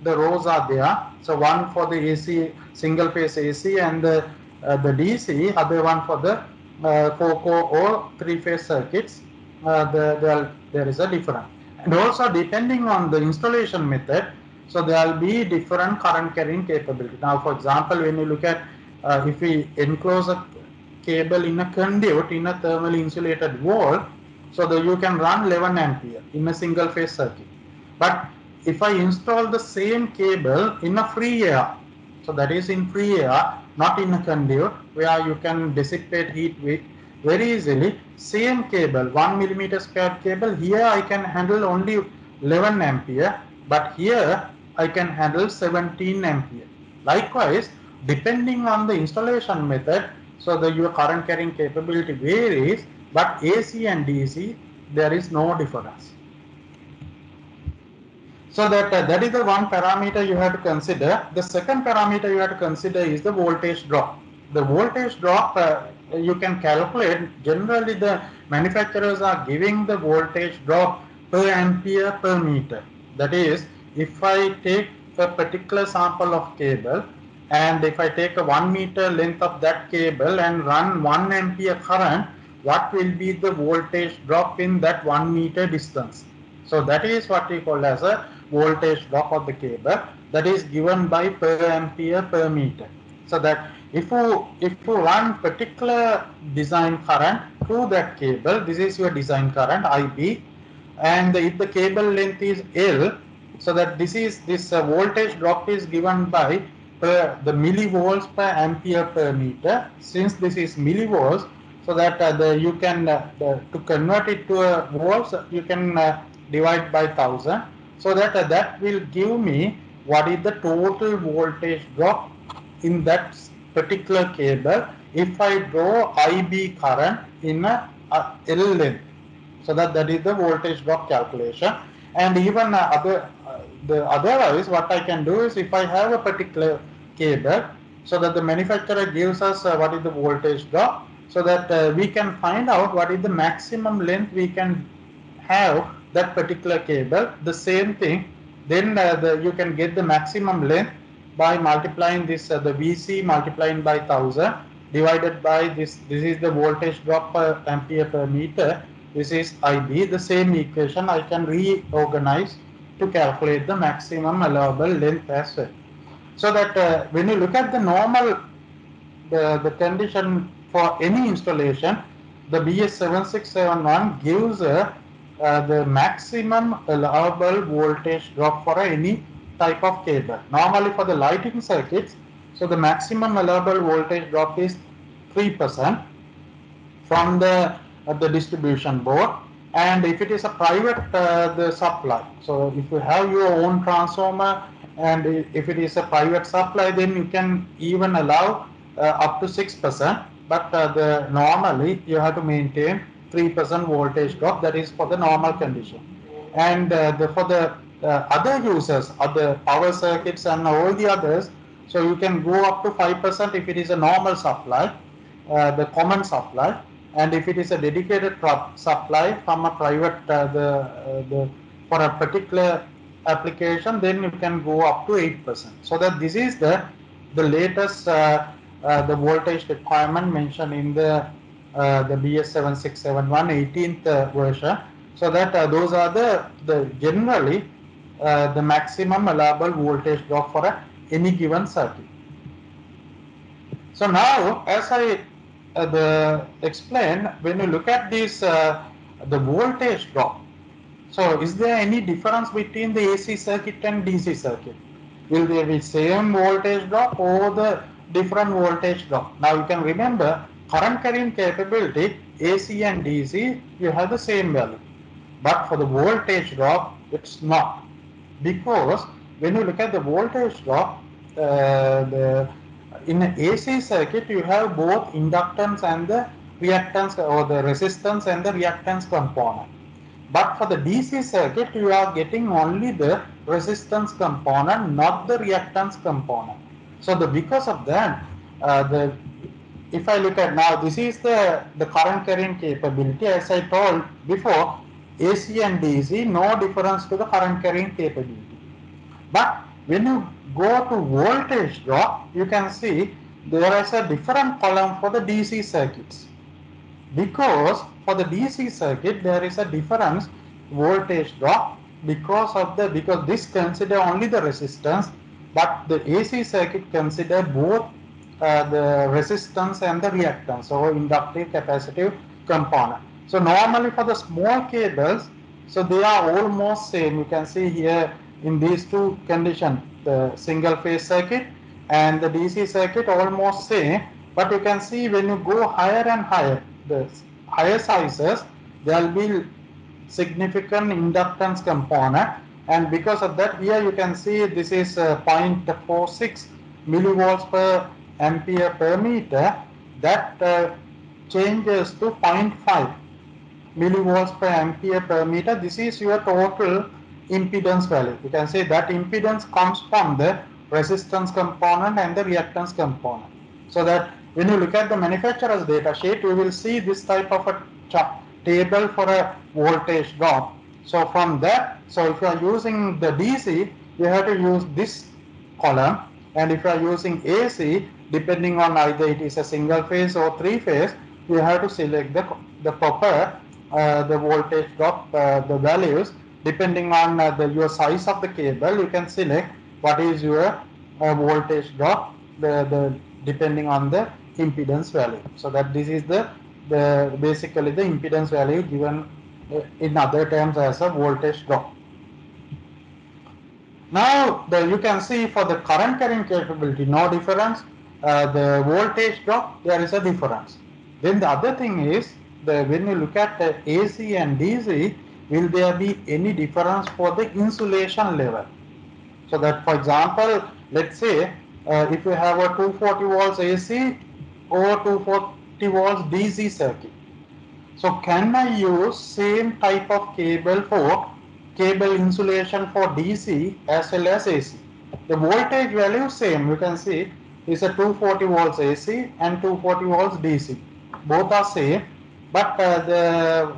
the rows are there. So one for the AC, single phase AC, and the DC, other one for the 4-core or 3-phase circuits. There is a difference. And also depending on the installation method, so there will be different current carrying capability. Now, for example, when you look at if we enclose a cable in a conduit in a thermally insulated wall, so that you can run 11 ampere in a single phase circuit. But if I install the same cable in a free air, so that is in free air, not in a conduit where you can dissipate heat very easily, same cable, 1 millimeter square cable, here I can handle only 11 ampere, but here I can handle 17 ampere. Likewise, depending on the installation method, so your current carrying capability varies, but AC and DC, there is no difference. So that is the one parameter you have to consider. The second parameter you have to consider is the voltage drop. The voltage drop you can calculate. Generally, the manufacturers are giving the voltage drop per ampere per meter. That is, if I take a particular sample of cable and if I take a 1 meter length of that cable and run 1 ampere current, what will be the voltage drop in that 1 meter distance? So that is what we call as a voltage drop of the cable, that is given by per ampere per meter. So that if you run particular design current through that cable, this is your design current IB, and if the cable length is L, so that this voltage drop is given by the millivolts per ampere per meter. Since this is millivolts, so that you can to convert it to a volts, you can divide by 1000, so that that will give me what is the total voltage drop in that particular cable if I draw IB current in a L length. So that is the voltage drop calculation. And even otherwise, what I can do is, if I have a particular cable, so that the manufacturer gives us what is the voltage drop, so that we can find out what is the maximum length we can have that particular cable. The same thing, then you can get the maximum length by multiplying this the VC multiplying by 1000 divided by this is the voltage drop per ampere per meter, this is IB. The same equation I can reorganize to calculate the maximum allowable length as well. So that when you look at the normal the condition for any installation, the BS7671 gives the maximum allowable voltage drop for any type of cable. Normally for the lighting circuits, so the maximum allowable voltage drop is 3% from the distribution board. And if it is a private the supply, so if you have your own transformer and if it is a private supply, then you can even allow up to 6%, but normally you have to maintain 3% voltage drop. That is for the normal condition. And for the other users, other power circuits and all the others, So you can go up to 5% if it is a normal supply, the common supply, and if it is a dedicated supply from a private for a particular application, then you can go up to 8%. So that this is the latest the voltage requirement mentioned in the BS7671 18th version. So that those are the generally the maximum allowable voltage drop for any given circuit. So now, as I explained, when you look at this, the voltage drop. So, is there any difference between the AC circuit and DC circuit? Will there be same voltage drop or the different voltage drop? Now, you can remember current carrying capability AC and DC, you have the same value, but for the voltage drop, it's not, because when you look at the voltage drop, the in an AC circuit you have both inductance and the reactance, or the resistance and the reactance component. But for the DC circuit, you are getting only the resistance component, not the reactance component. So because of that, the if I look at now, this is the current carrying capability. As I told before, AC and DC, no difference to the current carrying capability. But when you go to voltage drop, you can see there is a different column for the DC circuits, because for the DC circuit there is a difference voltage drop because this consider only the resistance, but the AC circuit consider both the resistance and the reactance, so inductive capacitive component. So normally for the small cables, so they are almost same. You can see here in these two conditions, the single phase circuit and the DC circuit almost same, but you can see when you go higher and higher, the higher sizes, there will be significant inductance component, and because of that, here you can see this is 0.46 millivolts per ampere per meter, that changes to 0.5 millivolts per ampere per meter. This is your total impedance value. You can say that impedance comes from the resistance component and the reactance component. So that when you look at the manufacturer's data sheet, you will see this type of a table for a voltage drop. So from that, so if you are using the DC, you have to use this column, and if you are using AC, depending on either it is a single phase or three phase, you have to select the proper the voltage drop, the values depending on your size of the cable. You can select what is your voltage drop, the depending on the impedance value. So that this is the basically the impedance value given in other terms as a voltage drop. Now you can see for the current carrying capability, no difference. The voltage drop, there is a difference. Then the other thing is, when you look at the AC and DC, will there be any difference for the insulation level? So that, for example, let's say if you have a 240 volts AC or 240 volts DC circuit, so can I use same type of cable for cable insulation for DC as well as AC? The voltage value same, you can see is a 240 volts AC and 240 volts DC. Both are same, but the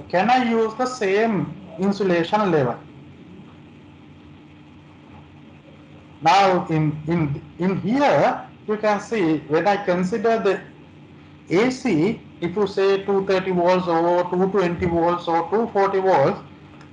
can I use the same insulation level? Now in here you can see when I consider the AC, if you say 230 volts or 220 volts or 240 volts,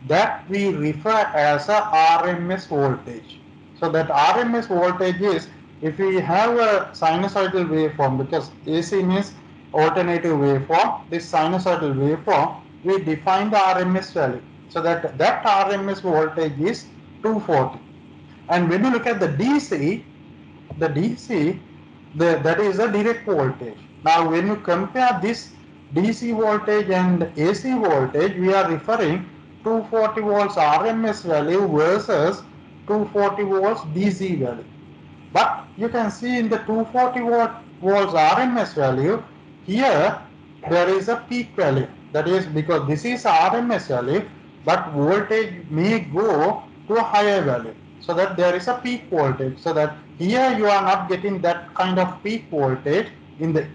that we refer as a RMS voltage. So that RMS voltage is, if we have a sinusoidal waveform, because AC means alternative waveform, this sinusoidal waveform, we define the RMS value. So that RMS voltage is 240. And when you look at the DC, that is a direct voltage. Now when you compare this DC voltage and AC voltage, we are referring 240 volts RMS value versus 240 volts DC value. But you can see in the 240 volts RMS value, here there is a peak value. That is because this is RMS value, but voltage may go to a higher value. So that there is a peak voltage. So that Here you are not getting that kind of peak voltage in the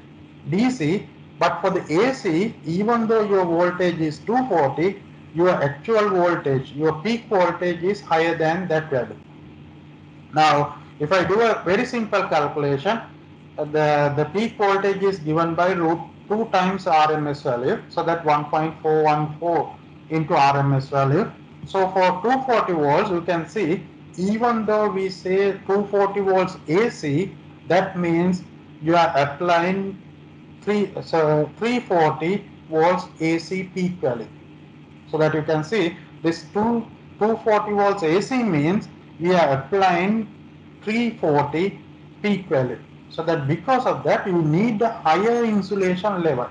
DC, but for the AC, even though your voltage is 240, your actual voltage, your peak voltage is higher than that value. Now, if I do a very simple calculation, the peak voltage is given by root 2 times RMS value, so that 1.414 into RMS value. So for 240 volts, you can see, even though we say 240 volts AC, that means you are applying 340 volts AC peak value. So that you can see this 240 volts AC means we are applying 340 peak value. So that because of that you need a higher insulation level.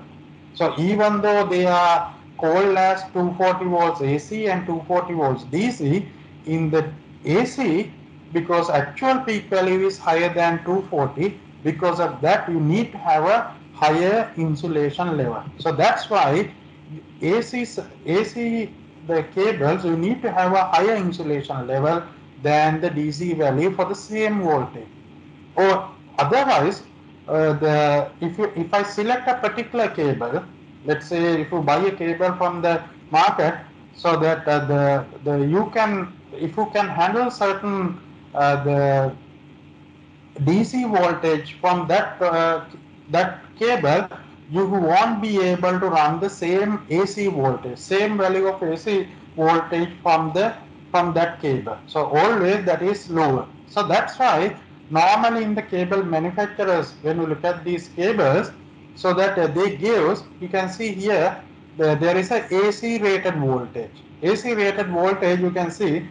So even though they are called as 240 volts AC and 240 volts DC, in the AC, because actual peak value is higher than 240, because of that you need to have a higher insulation level. So that's why AC, the cables, you need to have a higher insulation level than the DC value for the same voltage. Or otherwise, if I select a particular cable, let's say if you buy a cable from the market, so that the you can, if you can handle certain the DC voltage from that cable, you won't be able to run the same AC voltage, same value of AC voltage from that cable. So always that is lower. So that's why normally in the cable manufacturers, when you look at these cables, so that they give, you can see here there is a AC rated voltage. AC rated voltage, you can see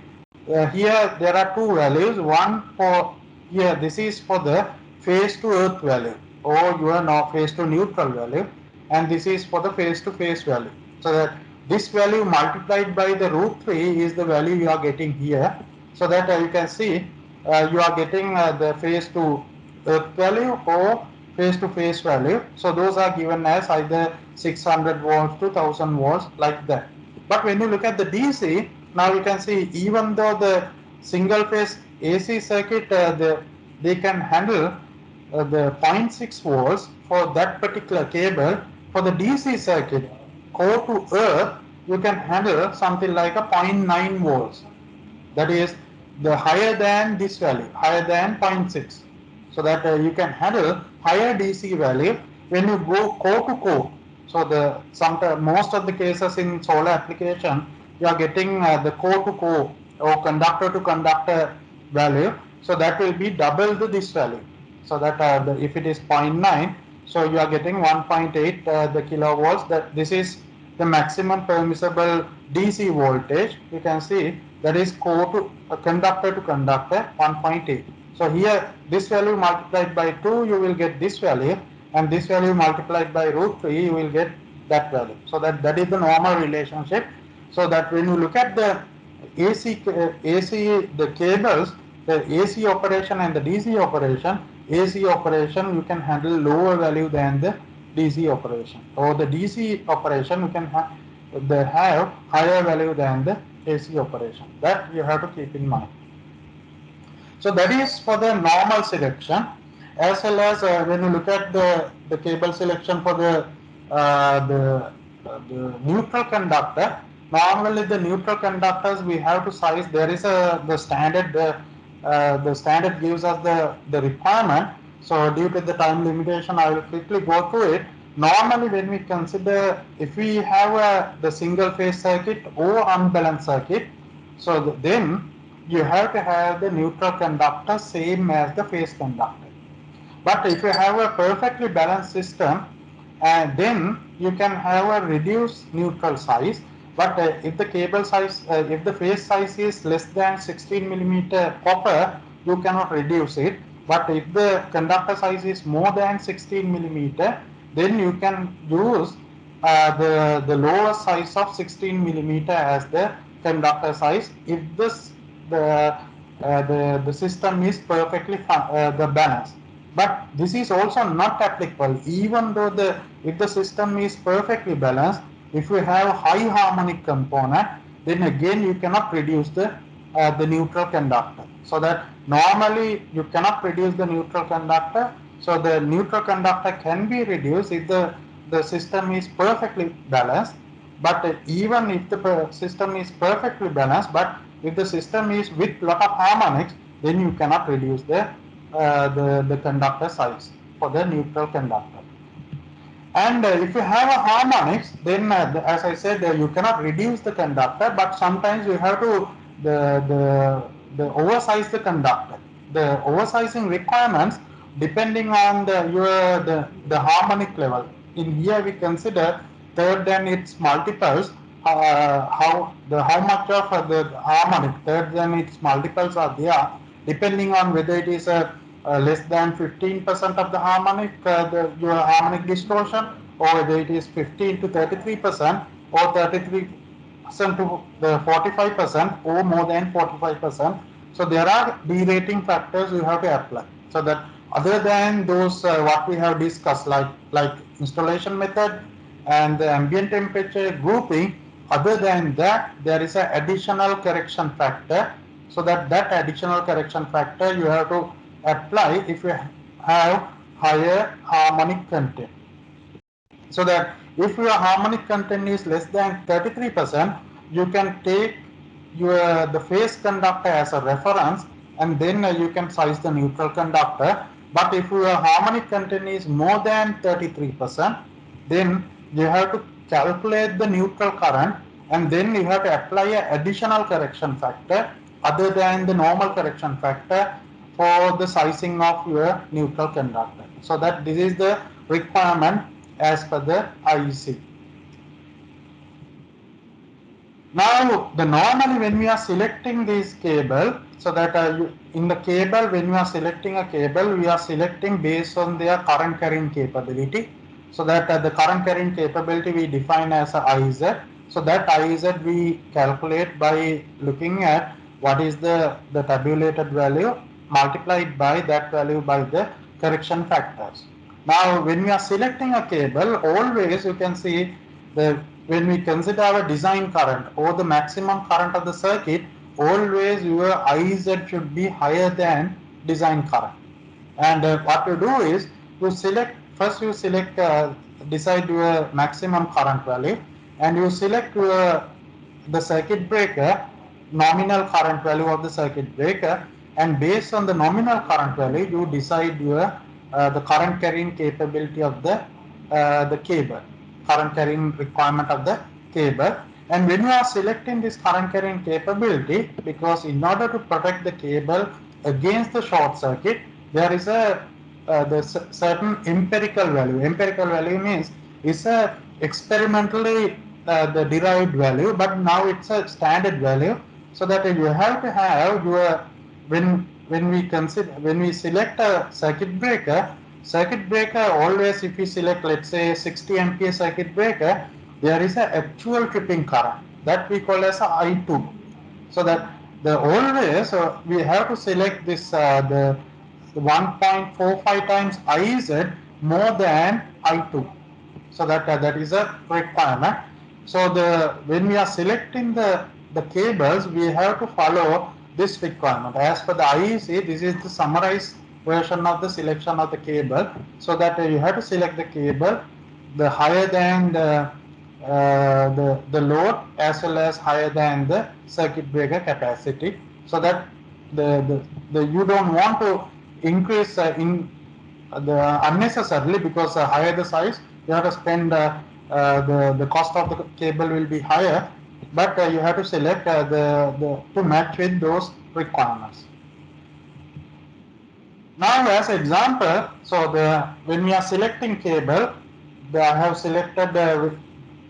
here there are two values. One for here, this is for the phase to earth value, or your phase to neutral value, and this is for the phase to phase value. So that this value multiplied by the root 3 is the value you are getting here. So that you can see you are getting the phase to earth value or phase to phase value. So those are given as either 600 volts to 1000 volts, like that. But when you look at the DC, now you can see, even though the single phase AC circuit, they can handle the zero point 0.6 volts for that particular cable. For the DC circuit, core to earth, you can handle something like a 0.9 volts. That is the higher than this value, higher than 0.6. So that you can handle higher DC value when you go core to core. So the most of the cases in solar application, you are getting the core to core or conductor to conductor value. So that will be double this value. So that if it is zero point 0.9, so you are getting 1.8 the kilovolts. That this is the maximum permissible DC voltage. You can see that is core to conductor to conductor 1.8. So here this value multiplied by 2, you will get this value, and this value multiplied by root 3, you will get that value. So that is the normal relationship. So that when you look at the AC, the cables, the AC operation and the DC operation, AC operation you can handle lower value than the DC operation, or the DC operation you can have higher value than the AC operation. That you have to keep in mind. So that is for the normal selection, as well as when you look at the cable selection for the neutral conductor. Normally the neutral conductors we have to size. There is the standard gives us the requirement. So due to the time limitation, I will quickly go through it. Normally when we consider, if we have the single phase circuit or unbalanced circuit, so then you have to have the neutral conductor same as the phase conductor. But if you have a perfectly balanced system, then you can have a reduced neutral size. But if the cable size, if the phase size is less than 16 millimeter copper, you cannot reduce it. But if the conductor size is more than 16 millimeter, then you can use the lower size of 16 millimeter as the conductor size if this the system is perfectly the balance. But this is also not applicable, even though if the system is perfectly balanced. If you have high harmonic component, then again you cannot reduce the neutral conductor. So that Normally, you cannot reduce the neutral conductor. So the neutral conductor can be reduced if the system is perfectly balanced. But even if the system is perfectly balanced, but if the system is with lot of harmonics, then you cannot reduce the conductor size for the neutral conductor. And if you have a harmonics, then as I said, you cannot reduce the conductor, but sometimes you have to the the the oversize the conductor. The oversizing requirements depending on the harmonic level. In here we consider third and its multiples. How much of the harmonic third and its multiples are there, depending on whether it is a less than 15% of the harmonic, your harmonic distortion, or whether it is 15 to 33%, or 33% to the 45%, or more than 45%. So there are derating factors you have to apply. So that other than those what we have discussed, like installation method and the ambient temperature grouping, other than that there is an additional correction factor. So that additional correction factor you have to apply if you have higher harmonic content. So that if your harmonic content is less than 33%, you can take the phase conductor as a reference, and then you can size the neutral conductor. But if your harmonic content is more than 33%, then you have to calculate the neutral current, and then you have to apply an additional correction factor other than the normal correction factor for the sizing of your neutral conductor. So that this is the requirement as per the IEC. Now, normally when we are selecting this cable, so that in the cable, when we are selecting a cable, we are selecting based on their current carrying capability. So that the current carrying capability we define as a IZ. So that IZ we calculate by looking at what is the tabulated value multiplied by that value by the correction factors. Now, when we are selecting a cable, always you can see the when we consider our design current or the maximum current of the circuit, always your IZ should be higher than design current. And what you do is you select first you select decide your maximum current value, and you select the circuit breaker nominal current value of the circuit breaker, and based on the nominal current value you decide your the current carrying capability of the cable, current carrying requirement of the cable. And when you are selecting this current carrying capability, because in order to protect the cable against the short circuit, there is a the certain empirical value. Empirical value means it's a experimentally the derived value, but now it's a standard value. So that you have to have your when we consider when we select a circuit breaker always, if we select let's say 60 ampere circuit breaker, there is a actual tripping current that we call as a I2. So that the always we have to select this the 1.45 times IZ more than I2. So that is a requirement. So when we are selecting the cables, we have to follow this requirement. As per the IEC, this is the summarized version of the selection of the cable. So that you have to select the cable the higher than the load as well as higher than the circuit breaker capacity. So that the you don't want to increase in the unnecessarily, because higher the size you have to spend the cost of the cable will be higher, but you have to select the to match with those requirements. Now as example, so when we are selecting cable, I have selected a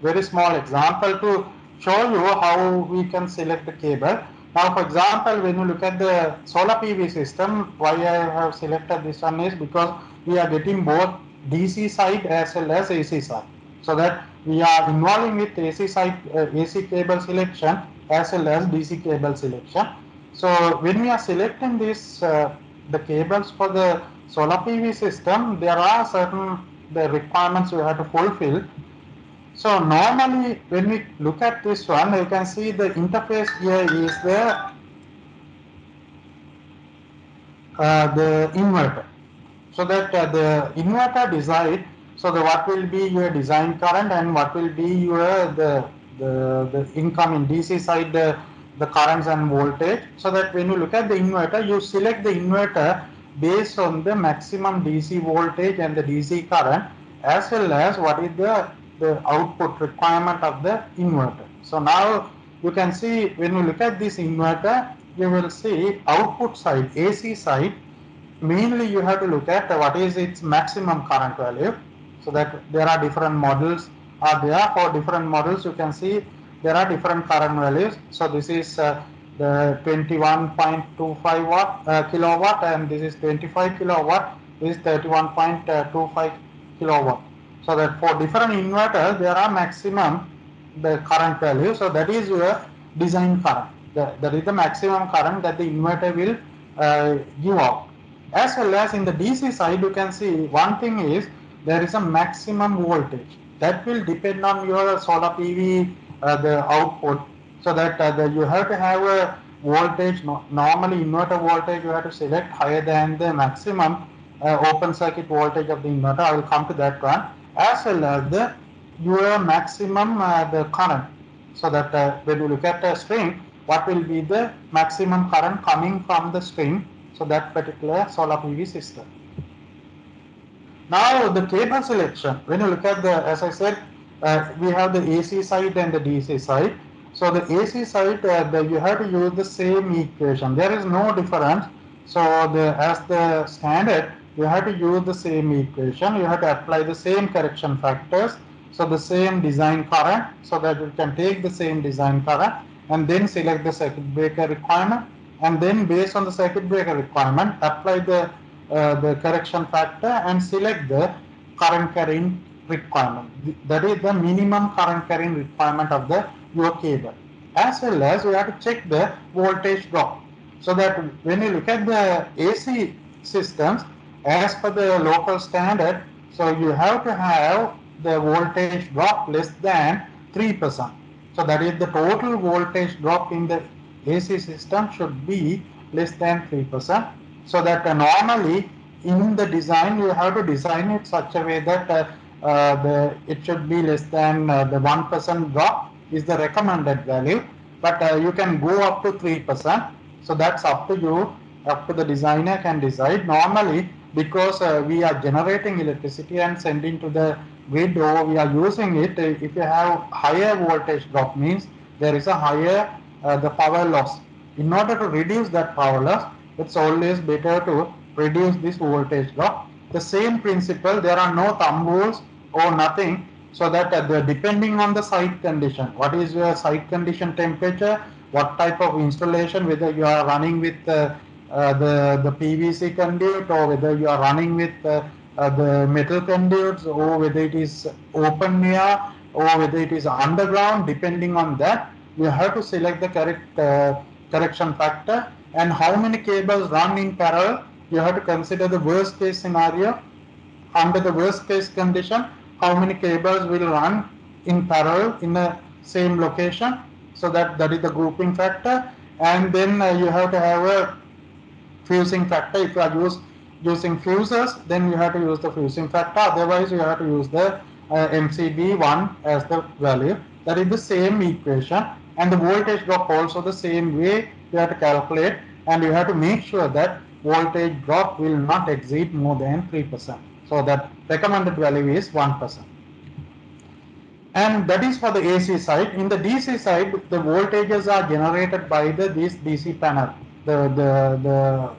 very small example to show you how we can select the cable. Now for example, when you look at the solar PV system, why I have selected this one is because we are getting both DC side as well as AC side. So that we are involving with AC side AC cable selection as well as DC cable selection. So when we are selecting this the cables for the solar PV system, there are certain the requirements we have to fulfill. So normally when we look at this one, you can see the interface here is the the inverter. So that the inverter decide, so the what will be your design current and what will be your the income in DC side, the currents and voltage. So that when you look at the inverter, you select the inverter based on the maximum DC voltage and the DC current, as well as what is the output requirement of the inverter. So now you can see when you look at this inverter, you will see output side, AC side. Mainly you have to look at what is its maximum current value, so that there are different models are there. For different models you can see there are different current values. So this is the 21.25 watt kilowatt, and this is 25 kilowatt, this is 31.25 kilowatt. So that for different inverters there are maximum the current value. So that is your design current. That is the maximum current that the inverter will give out. As well as in the DC side, you can see one thing is there is a maximum voltage that will depend on your solar PV the output. So that you have to have a voltage. Normally inverter voltage you have to select higher than the maximum open circuit voltage of the inverter. I will come to that one. As well as the your maximum the current. So that when you look at a string, what will be the maximum current coming from the string, so that particular solar PV system. Now the cable selection, when you look at the, as I said, we have the AC side and the DC side. So the AC side, you have to use the same equation. There is no difference. So as the standard, you have to use the same equation. You have to apply the same correction factors. So the same design current, so that you can take the same design current and then select the circuit breaker requirement, and then based on the circuit breaker requirement apply the correction factor and select the current carrying requirement. That is the minimum current carrying requirement of the your cable. As well as you have to check the voltage drop, so that when you look at the AC systems as per the local standard, so you have to have the voltage drop less than 3%. So that is the total voltage drop in the AC system should be less than 3%. So that normally in the design you have to design it such a way that it should be less than the 1% drop is the recommended value, but you can go up to 3%. So that's up to you, up to the designer can decide. Normally, because we are generating electricity and sending to the grid, or we are using it, if you have higher voltage drop, means there is a higher the power loss. In order to reduce that power loss, it's always better to reduce this voltage drop. The same principle, there are no thumb rules or nothing, so that depending on the site condition, what is your site condition temperature, what type of installation, whether you are running with the PVC conduit, or whether you are running with the metal conduits, or whether it is open air, or whether it is underground, depending on that you have to select the correct correction factor. And how many cables run in parallel, you have to consider the worst case scenario. Under the worst case condition, how many cables will run in parallel in the same location, so that is the grouping factor. And then you have to have a fusing factor. If you are using fuses, then you have to use the fusing factor, otherwise you have to use the MCB1 as the value. That is the same equation, and the voltage drop also the same way you have to calculate, and you have to make sure that voltage drop will not exceed more than 3%. So that recommended value is 1%. And that is for the AC side. In the DC side, the voltages are generated by this DC panel, the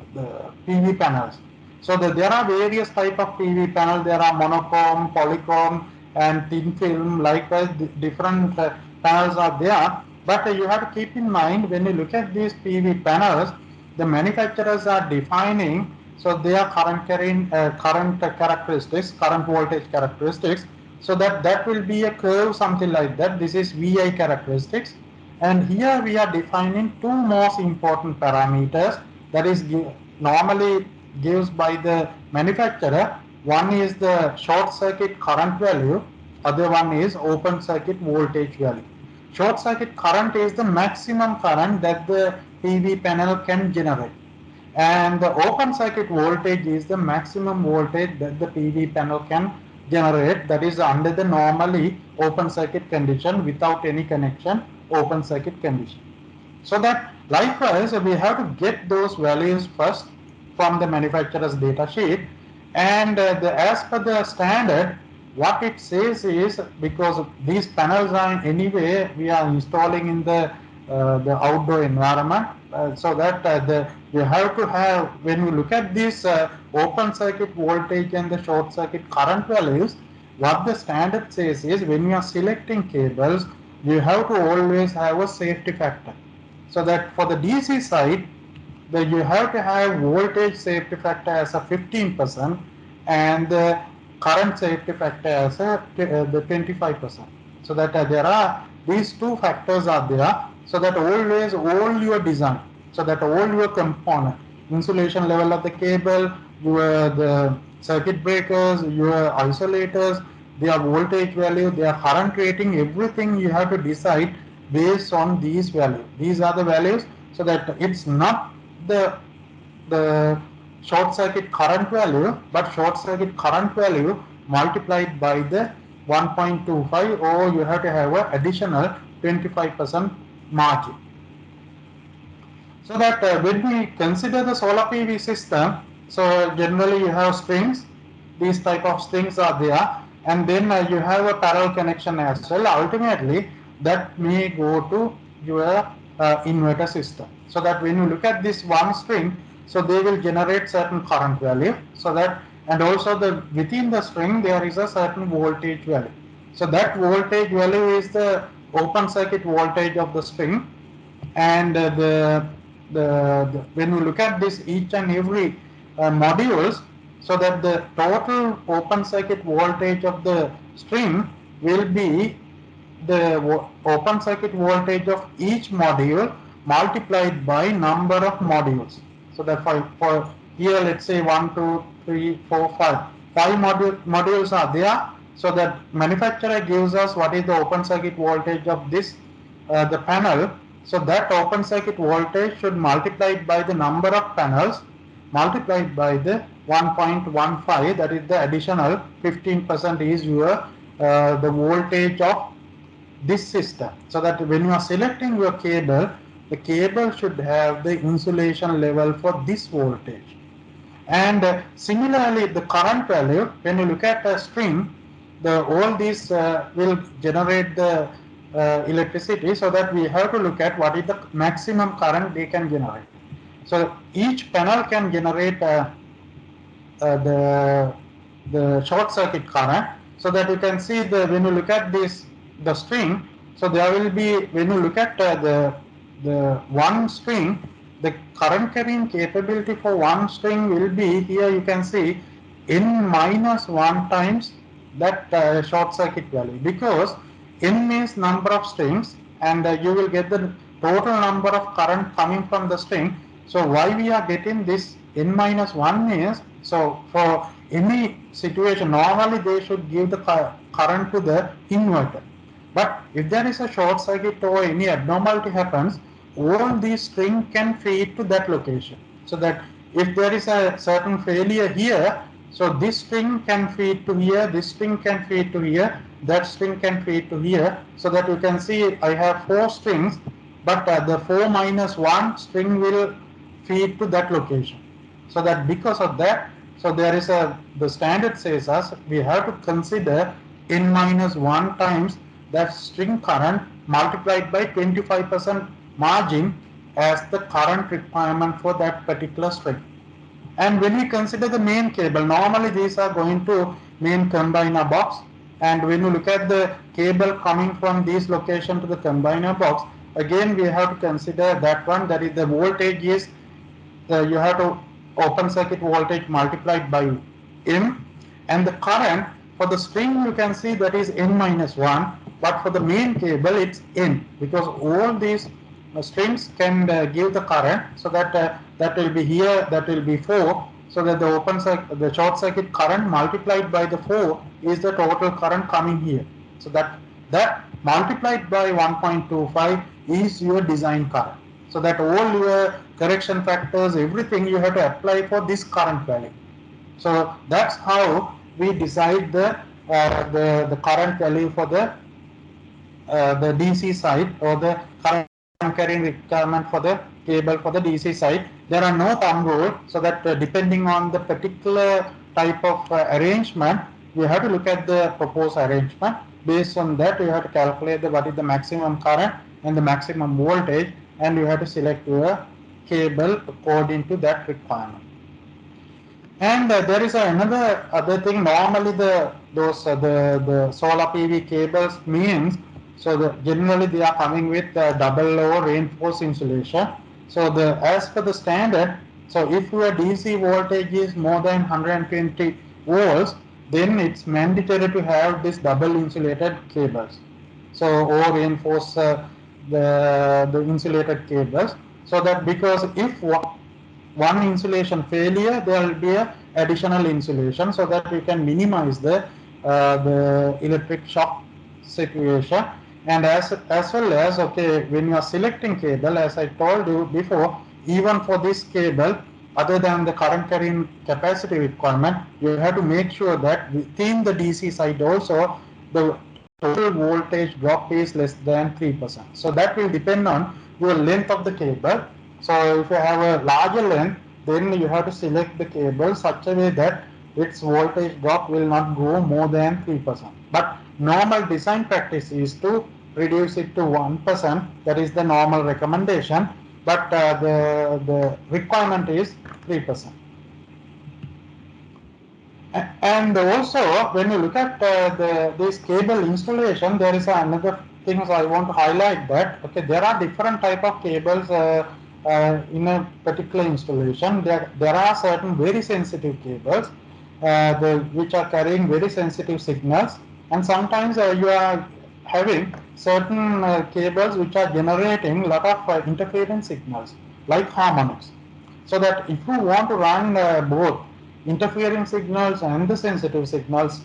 PV panels. So there are various type of PV panel. There are monochrome, polychrome, and thin film. Likewise, different panels are there. But you have to keep in mind, when you look at these PV panels, the manufacturers are defining, so they are current carrying current characteristics, current voltage characteristics. So that will be a curve, something like that. This is VI characteristics, and here we are defining two most important parameters that is normally gives by the manufacturer. One is the short circuit current value, other one is open circuit voltage value. Short circuit current is the maximum current that the PV panel can generate. and the open circuit voltage is the maximum voltage that the PV panel can generate, that is under the normally open circuit condition without any connection open circuit condition. So that likewise we have to get those values first from the manufacturer's data sheet, and as per the standard what it says is, because these panels are anyway we are installing in the outdoor environment, so that you have to have, when you look at this open circuit voltage and the short circuit current values, what the standard says is when you are selecting cables you have to always have a safety factor. So that for the DC side, you have to have voltage safety factor as a 15% and the current safety factor as the 25%. So that there are these two factors are there. So that always all your design, so that all your component, insulation level of the cable, your the circuit breakers, your isolators, their voltage value, their current rating, everything you have to decide based on these values. These are the values, so that it's not the short circuit current value, but short circuit current value multiplied by the 1.25, or you have to have an additional 25% margin. So that when we consider the solar PV system, so generally you have strings, these type of strings are there, and then you have a parallel connection as well. Ultimately, that may go to your inverter system. So that when you look at this one string, so they will generate certain current value. So that, and also the within the string there is a certain voltage value. So that voltage value is the open circuit voltage of the string, and when we look at this each and every modules, so that the total open circuit voltage of the string will be the open circuit voltage of each module multiplied by number of modules. So that for here, let's say 1, 2, 3, 4, 5. 5 modules are there. So that manufacturer gives us what is the open circuit voltage of this the panel. So that open circuit voltage should multiply by the number of panels multiplied by the 1.15, that is the additional 15% is your the voltage of this system. So that when you are selecting your cable, the cable should have the insulation level for this voltage. And similarly, the current value, when you look at a string, all these will generate the electricity, so that we have to look at what is the maximum current they can generate. So each panel can generate the short circuit current, so that you can see when you look at this the string, so there will be, when you look at the one string, the current carrying capability for one string will be, here you can see, n minus 1 times that short circuit value, because n means number of strings, and you will get the total number of current coming from the string. So why we are getting this n minus 1 means, so for any situation normally they should give the current to the inverter, but if there is a short circuit or any abnormality happens, all these string can feed to that location. So that if there is a certain failure here, so this string can feed to here, this string can feed to here, that string can feed to here. So that you can see I have 4 strings, but the 4 minus 1 string will feed to that location. So that because of that, so there is the standard says us we have to consider n minus 1 times that string current multiplied by 25% margin as the current requirement for that particular string. And when we consider the main cable, normally these are going to main combiner box, and when you look at the cable coming from this location to the combiner box, again we have to consider that one, that is the voltage is you have to open circuit voltage multiplied by m, and the current for the string you can see that is n minus 1, but for the main cable it's n, because all these strings can give the current. So that that will be here, that will be 4, so that the short circuit current multiplied by the 4 is the total current coming here. So that multiplied by 1.25 is your design current. So that all your correction factors, everything you have to apply for this current value. So that's how we decide the current value for the DC side, or the current carrying requirement for the cable for the DC side. There are no thumb rule, so that depending on the particular type of arrangement, you have to look at the proposed arrangement. Based on that, you have to calculate what is the maximum current and the maximum voltage, and you have to select your cable according to that requirement. And there is another other thing. Normally, the solar PV cables means, so generally they are coming with double or reinforced insulation. So as per the standard, so if your DC voltage is more than 120 volts, then it's mandatory to have this double insulated cables. So or reinforce the insulated cables, so that because if one insulation failure, there will be a additional insulation, so that we can minimize the electric shock situation. And as well as, okay, when you are selecting cable, as I told you before, even for this cable, other than the current carrying capacity requirement, you have to make sure that within the DC side also the total voltage drop is less than 3%. So that will depend on your length of the cable. So if you have a larger length, then you have to select the cable such a way that its voltage drop will not go more than 3%. But normal design practice is to reduce it to 1%. That is the normal recommendation. But the requirement is 3%. And also, when you look at this cable installation, there is another things I want to highlight, that okay, there are different type of cables in a particular installation. There are certain very sensitive cables which are carrying very sensitive signals, and sometimes you are having certain cables which are generating lot of interference signals like harmonics. So that if you want to run both interfering signals and the sensitive signals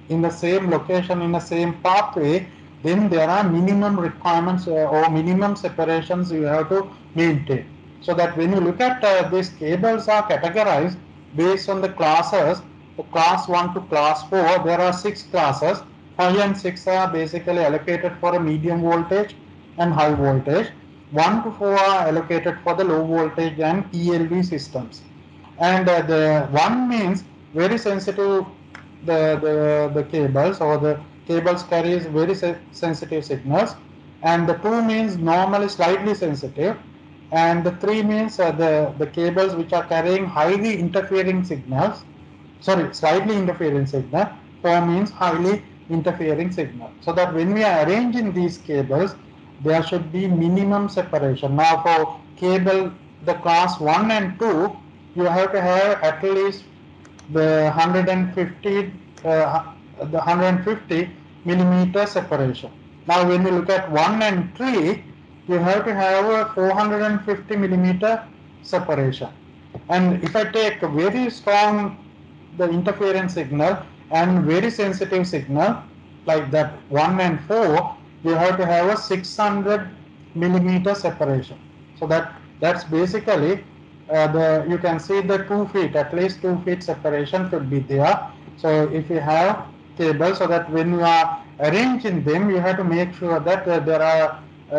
in the same location, in the same pathway, then there are minimum requirements or minimum separations you have to maintain. So that when you look at these cables are categorized based on the classes, the class 1 to class 4, there are 6 classes. 5 and 6 are basically allocated for a medium voltage and high voltage. 1 to 4 are allocated for the low voltage and ELV systems. And the 1 means very sensitive, the cables, or the cables carries very sensitive signals, and the 2 means normally slightly sensitive, and the 3 means the cables which are carrying highly interfering signals, sorry, slightly interfering signal. 4 means highly interfering signal. So that when we are arranging these cables, there should be minimum separation. Now for cable the class 1 and 2, you have to have at least the 150 the 150 millimeter separation. Now when you look at 1 and 3, you have to have a 450 millimeter separation. And if I take a very strong the interference signal and very sensitive signal like that 1 and 4, you have to have a 600 millimeter separation. So that's basically you can see the 2 feet, at least 2 feet separation should be there. So if you have cable, so that when you are arranging them, you have to make sure that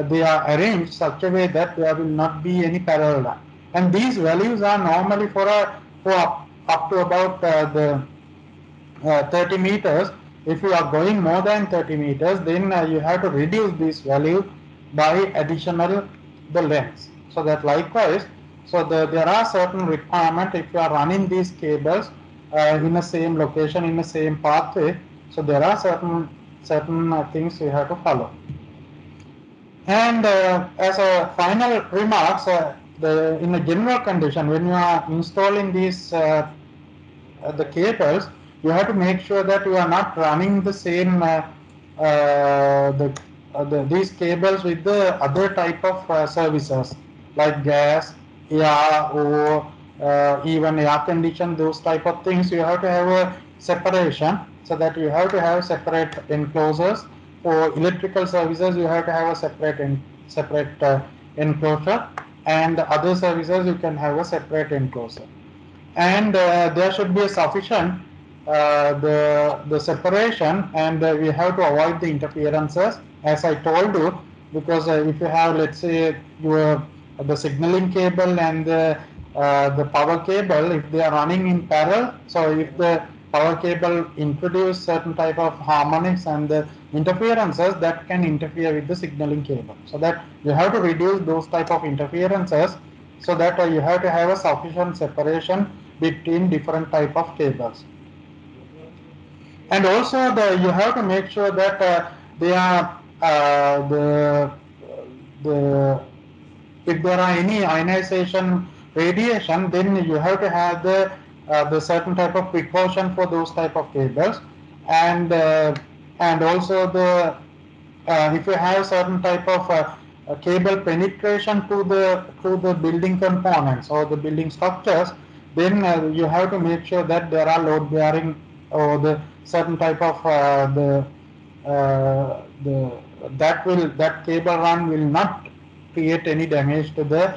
they are arranged such a way that there will not be any parallel. And these values are normally for up to about the 30 meters. If you are going more than 30 meters, then you have to reduce this value by additional the lengths. So that likewise, so there are certain requirements if you are running these cables in the same location, in the same pathway. So there are certain things you have to follow. And as a final remarks, in a general condition, when you are installing these the cables, you have to make sure that you are not running the same these cables with the other type of services like gas, air, or even air condition, those type of things. You have to have a separation, so that you have to have separate enclosures. For electrical services, you have to have a separate enclosure, and other services you can have a separate enclosure. And there should be a sufficient the separation, and we have to avoid the interferences, as I told you, because if you have, let's say, your the signaling cable and the power cable, if they are running in parallel, so if the power cable introduce certain type of harmonics and the interferences, that can interfere with the signaling cable. So that you have to reduce those type of interferences, so that you have to have a sufficient separation between different type of cables. And also you have to make sure that they are the if there are any ionization radiation, then you have to have the certain type of precaution for those type of cables. And also the if you have certain type of cable penetration to the building components or the building structures, then you have to make sure that there are load bearing or the certain type of the that cable run will not create any damage to the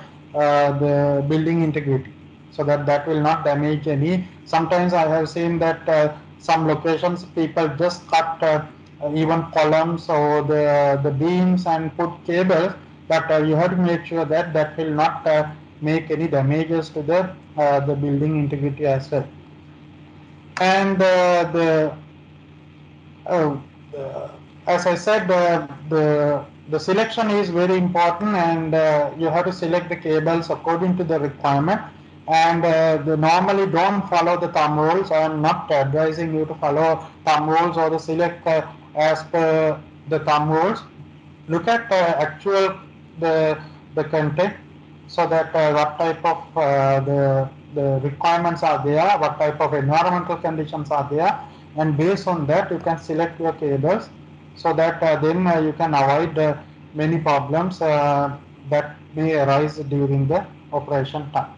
building integrity, so that will not damage any. Sometimes I have seen that some locations people just cut even columns or the beams and put cables, but you have to make sure that that will not make any damages to the building integrity as well. And uh, as I said, the selection is very important, and you have to select the cables according to the requirement. And they normally don't follow the thumb rules. I am not advising you to follow thumb rules or to select as per the thumb rules. Look at actual the the content, so that what type of the requirements are there, what type of environmental conditions are there, and based on that you can select your cables, so that then you can avoid many problems that may arise during the operation time.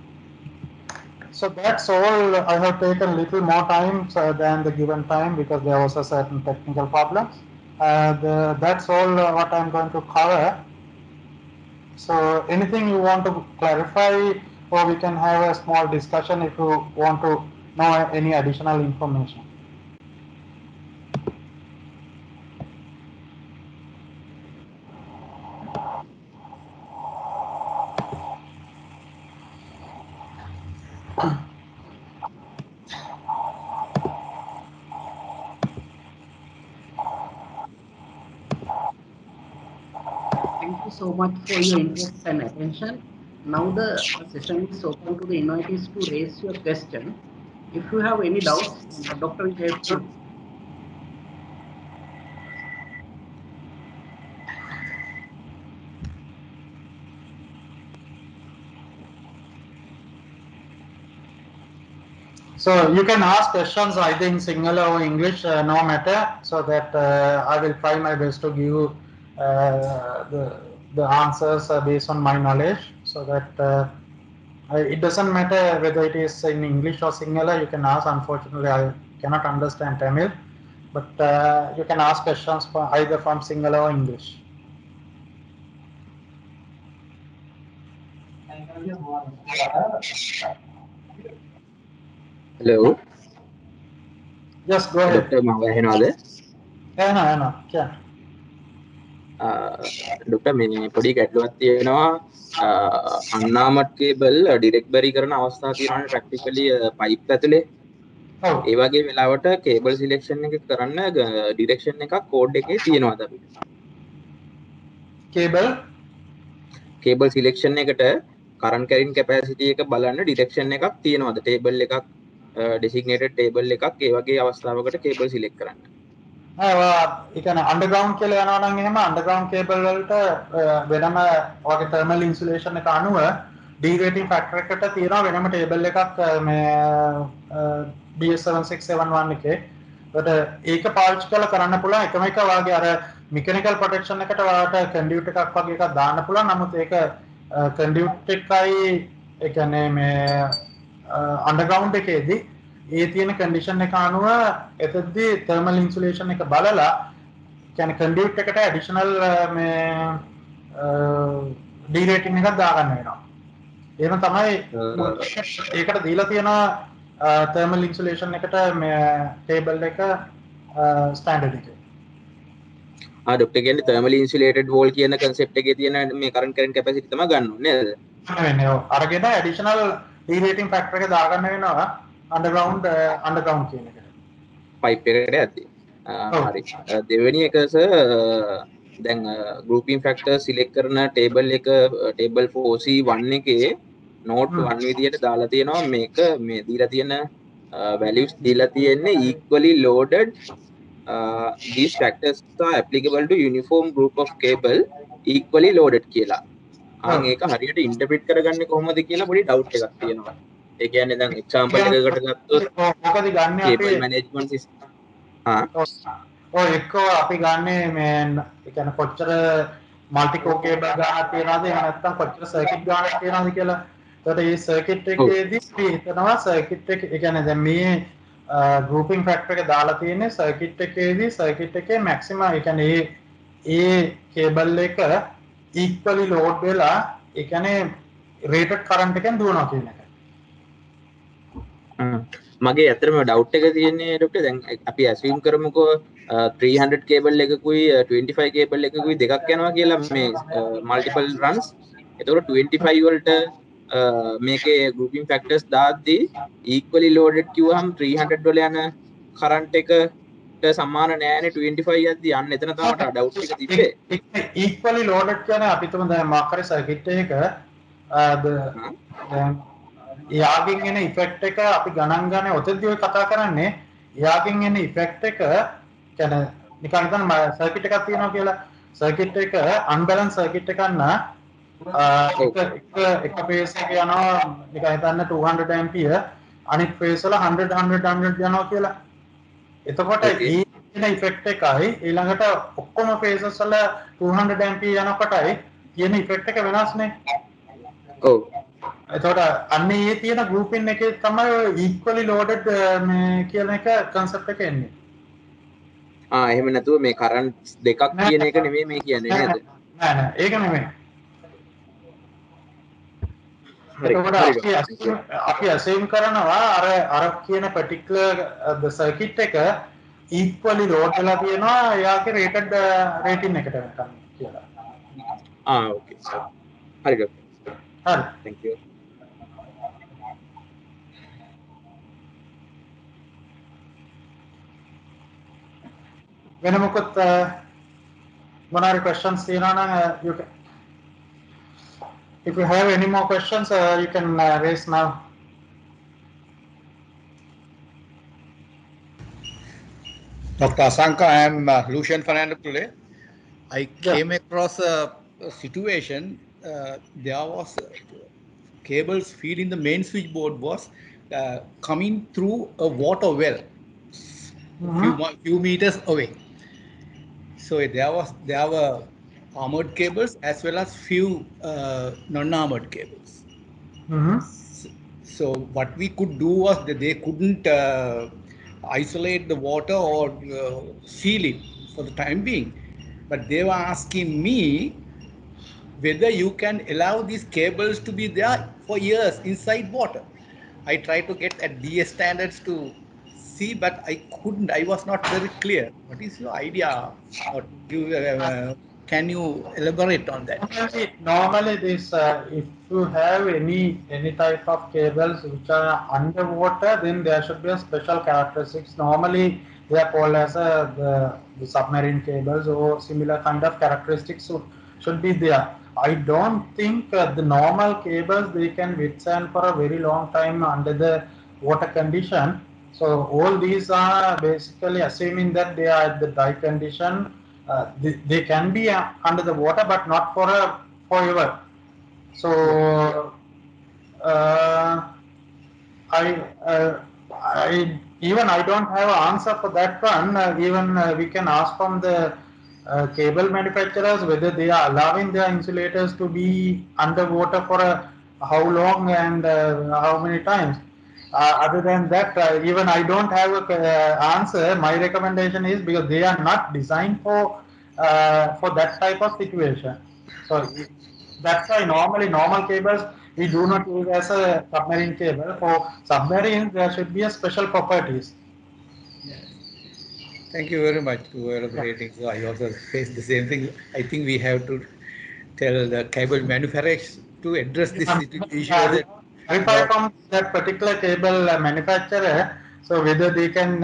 So that's all. I have taken little more time than the given time because there was a certain technical problems. That's all what I'm going to cover. So anything you want to clarify, or we can have a small discussion if you want to know any additional information. Thank you so much for your interest and attention. Now the session is open to the invitees to raise your question. If you have any doubts, Dr. Vijay, please. So you can ask questions either in Sinhala or English, no matter. So that I will try my best to give the answers based on my knowledge. So that it doesn't matter whether it is in English or Sinhala. You can ask. Unfortunately, I cannot understand Tamil, but you can ask questions either from Sinhala or English. Hello. Yes, go ahead. Dr. මාව ඇහෙනවද? ඇහෙනවා. කියන්න. Doctor මේ පොඩි ගැටලුවක් තියෙනවා. අන්නාමඩ් cable direct බැරි කරන අවස්ථා තියෙනවානේ ප්‍රැක්ටිකලි පයිප් ඇතුලේ. ඔව්. ඒ වගේ වෙලාවට කේබල් සිලෙක්ෂන් එක කරන්න ඩිරෙක්ෂන් එකක් කෝඩ් එකේ තියෙනවද අපිට? කේබල් සිලෙක්ෂන් එකට කරන්ට් කැරින් කැපැසිටි එක බලන්න ඩිරෙක්ෂන් එකක් තියෙනවද? ටේබල් එකක් ඩෙසිග්නේටඩ් ටේබල් එකක් ඒ වගේ අවස්ථාවකට කේබල් සිලෙක්ට් කරන්න. ඒ කියන්නේ අන්ඩර්ග්‍රවුන්ඩ් කියලා යනවා නම් එහෙම අන්ඩර්ග්‍රවුන්ඩ් කේබල් වලට වෙනම වගේ තර්මල් ඉන්සුලේෂන් එක අනුව D rating factor එකට තියෙනවා වෙනම ටේබල් එකක් මේ BS7671 එකේ. ඒකට ඒක පාවිච්චි කරලා කරන්න පුළුවන් එකම එක වාගේ අර මෙකැනිකල් ප්‍රොටෙක්ෂන් එකට ඔයාලට කන්ඩියුට් එකක් වගේ එකක් දාන්න පුළුවන්. නමුත් ඒක කන්ඩියුට් එකයි ඒ කියන්නේ මේ අන්ඩර්ග්‍රවුන්ඩ් එකේදී ඒ තියෙන කන්ඩිෂන් එක අනුව එතෙද්දී තර්මල් ඉන්සුලේෂන් එක බලලා කියන්නේ කන්ඩියුට් එකට ඇඩිෂනල් මේ D rating එකක් දාගන්න වෙනවා. එහෙම තමයි ඒකට දීලා තියෙනවා thermal insulation එකට මේ table එක standard එකේ. ඩොක්ටර් කියන්නේ thermal insulated wall කියන concept එකේ තියෙන මේ current carrying capacity තමයි ගන්න ඕනේ නේද? වෙන්නේ ඔව්. අරගෙන additional D rating factor එක දාගන්න වෙනවා underground කියන එකට. pipe එකට යද්දී. හරි. දෙවෙනි එක සර් දැන් grouping factor select කරන table එක table 4C1 එකේ note 1 විදියට දාලා තියෙනවා මේක මේ දීලා තියෙන values දීලා තියෙන්නේ equally loaded these factors are applicable to uniform group of cable equally loaded කියලා. ඒක හරියට ඉන්ටර්ප්‍රිට් කරගන්නේ කොහොමද කියලා පොඩි ඩවුට් එකක් තියෙනවා. ඒ කියන්නේ දැන් එක්සැම්පල් එකකට ගත්තොත් මොකද ගන්න අපි cable management system එක්කෝ අපි ගන්නේ මේ ඒ කියන්නේ කොච්චර මල්ටි කෝ කේබල් ගානක් තියනවද එහෙම නැත්නම් කොච්චර සර්කිට් ගානක් තියනවද කියලා. එතකොට මේ සර්කිට් එකේදී අපි හිතනවා සර්කිට් එක ඒ කියන්නේ දැන් මේ grouping factor එක දාලා තියෙන්නේ සර්කිට් එකේ maximum ඒ කියන්නේ ඒ කේබල් එක equally load වෙලා ඒ කියන්නේ rated current එකෙන් දුවනවා කියන එක. මගේ ඇත්තටම ඩවුට් එක තියෙන්නේ ඩොක්ටර් දැන් අපි assume කරමුකෝ 300 කේබල් එකකුයි 25 කේබල් එකකුයි දෙකක් යනවා කියලා මේ multiple runs. එතකොට 25 වලට මේකේ grouping factors දාද්දී equally loaded කිව්වහම 300 වල යන current එකට සමාන නෑනේ 25 යද්දී යන්න එතන තමයි මට ඩවුට් එක තිබ්බේ. equally loaded කියන්නේ අපි තුම දැන් මාක් කරේ සර්කිට් එක දැන් යාගෙන් එන ඉෆෙක්ට් එක අපි ගණන් ගන්න ඔතෙන්දී ඔය කතා කරන්නේ යාගෙන් එන ඉෆෙක්ට් එක කියන්නේ නිකන් හිතන්න සර්කිට් එකක් තියෙනවා කියලා සර්කිට් එක අන්බැලන්ස් සර්කිට් එකක් නා එක ෆේස් එක යනවා නිකන් හිතන්න 200 ඇම්පියර් අනිත් ෆේස් වල 100 යනවා කියලා. එතකොට ඒ එන ඉෆෙක්ට් එකයි ඊළඟට ඔක්කොම ෆේසස් වල 200 ඇම්පියර් යනකොටයි තියෙන ඉෆෙක්ට් එක වෙනස්නේ. ඔව්. එතකොට අන්නේ ඒ තියෙන grouping එකේ තමයි equally loaded මේ කියන එක concept එක එන්නේ. එහෙම නැතුව මේ current දෙකක් කියන එක නෙමෙයි මේ කියන්නේ නේද? නෑ ඒක නෙමෙයි. අපි assume කරනවා අර කියන particular the circuit එක equally load වෙලා තියෙනවා එයාගේ rated rating එකට වෙනකම් කියලා. okay. හරි හරි. Thank you. වෙන මොකද මොනාරි questions තියෙනවා නම් you can if you have any more questions you can raise now. Dr. Asanka, I am Lucian Fernando today. I came across a situation there was cables feeding the main switchboard was coming through a water well few meters away. So there were armored cables as well as few non-armored cables. So what we could do was that they couldn't isolate the water or seal it for the time being, but they were asking me whether you can allow these cables to be there for years inside water. I tried to get at DS standards to see, but I couldn't. I was not very clear. What is your idea? Or can you elaborate on that? Normally this if you have any type of cables which are underwater, then there should be a special characteristics. Normally they are called as the submarine cables or similar kind of characteristics should be there. I don't think the normal cables they can withstand for a very long time under the water condition. So all these are basically assuming that they are at the dry condition. They can be under the water, but not forever. So I don't have an answer for that one. We can ask from the cable manufacturers whether they are allowing their insulators to be underwater for how long and how many times. Other than that, even I don't have an answer. My recommendation is because they are not designed for that type of situation. So That's why normally normal cables we do not use as a submarine cable. For submarine, there should be a special properties. Thank you very much for Yeah. elaborating. So I also face the same thing. I think we have to tell the cable manufacturers to address this issue as a Verify from that particular cable manufacturer, so whether they can,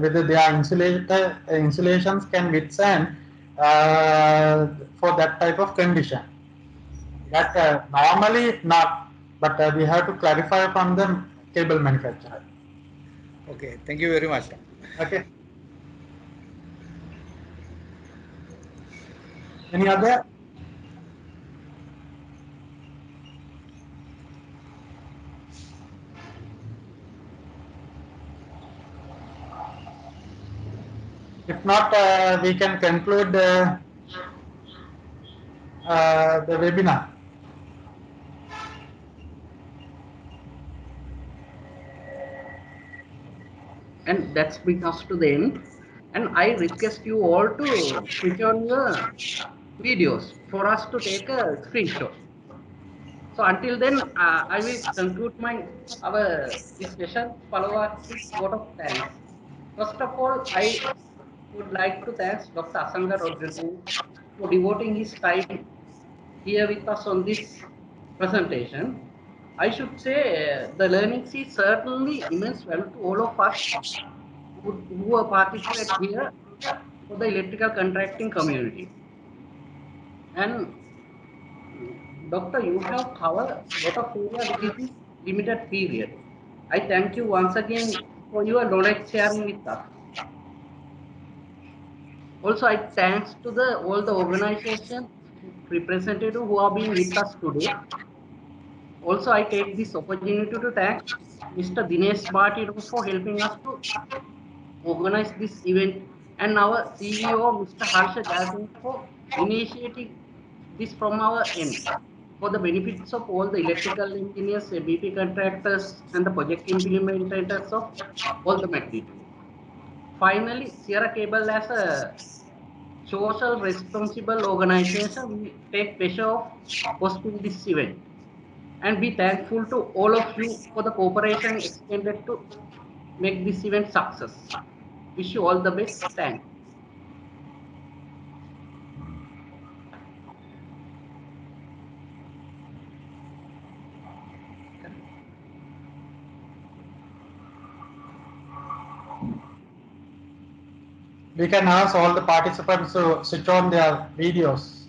whether their insulations can withstand for that type of condition. That normally not, but we have to clarify from the cable manufacturer. Okay, thank you very much. Okay. Any other? If not, we can conclude the webinar. And that's brings us to the end. And I request you all to switch on your videos for us to take a screenshot. So until then, I will conclude my our discussion. Follow up with a lot of thanks. First of all, I would like to thank Dr. Asanga Rodriguez for devoting his time here with us on this presentation. I should say the learning is certainly immense value to all of us who are participate here for the electrical contracting community. And Doctor, you have covered a lot of area within this limited period. I thank you once again for your knowledge sharing with us. Also, I thanks to the all the organization representatives who are being with us today. Also, I take this opportunity to thank Mr. Dinesh Bhatt for helping us to organize this event, and our CEO, Mr. Harsha Jayasinghe, for initiating this from our end for the benefits of all the electrical engineers, BP contractors, and the project implementators of all the magnitude. Finally, Sierra Cable as a social responsible organization, we take pleasure of hosting this event and be thankful to all of you for the cooperation extended to make this event success. Wish you all the best. Thanks. We can ask all the participants to switch on their videos,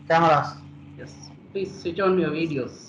cameras. Yes, please switch on your videos.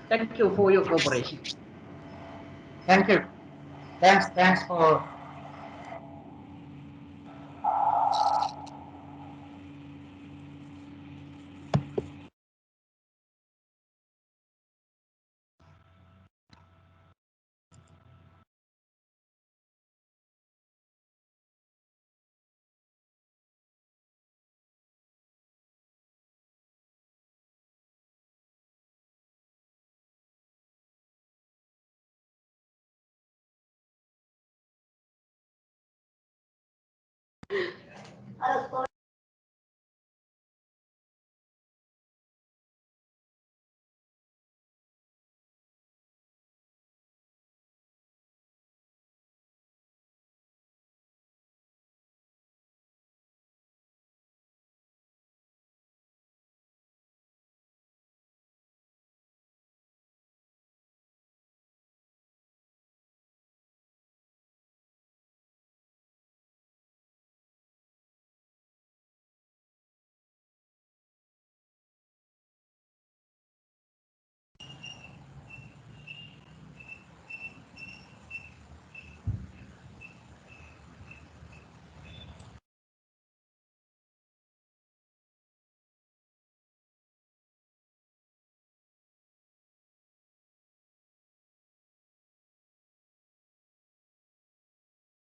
Thank you for your cooperation. Thank you. Thanks for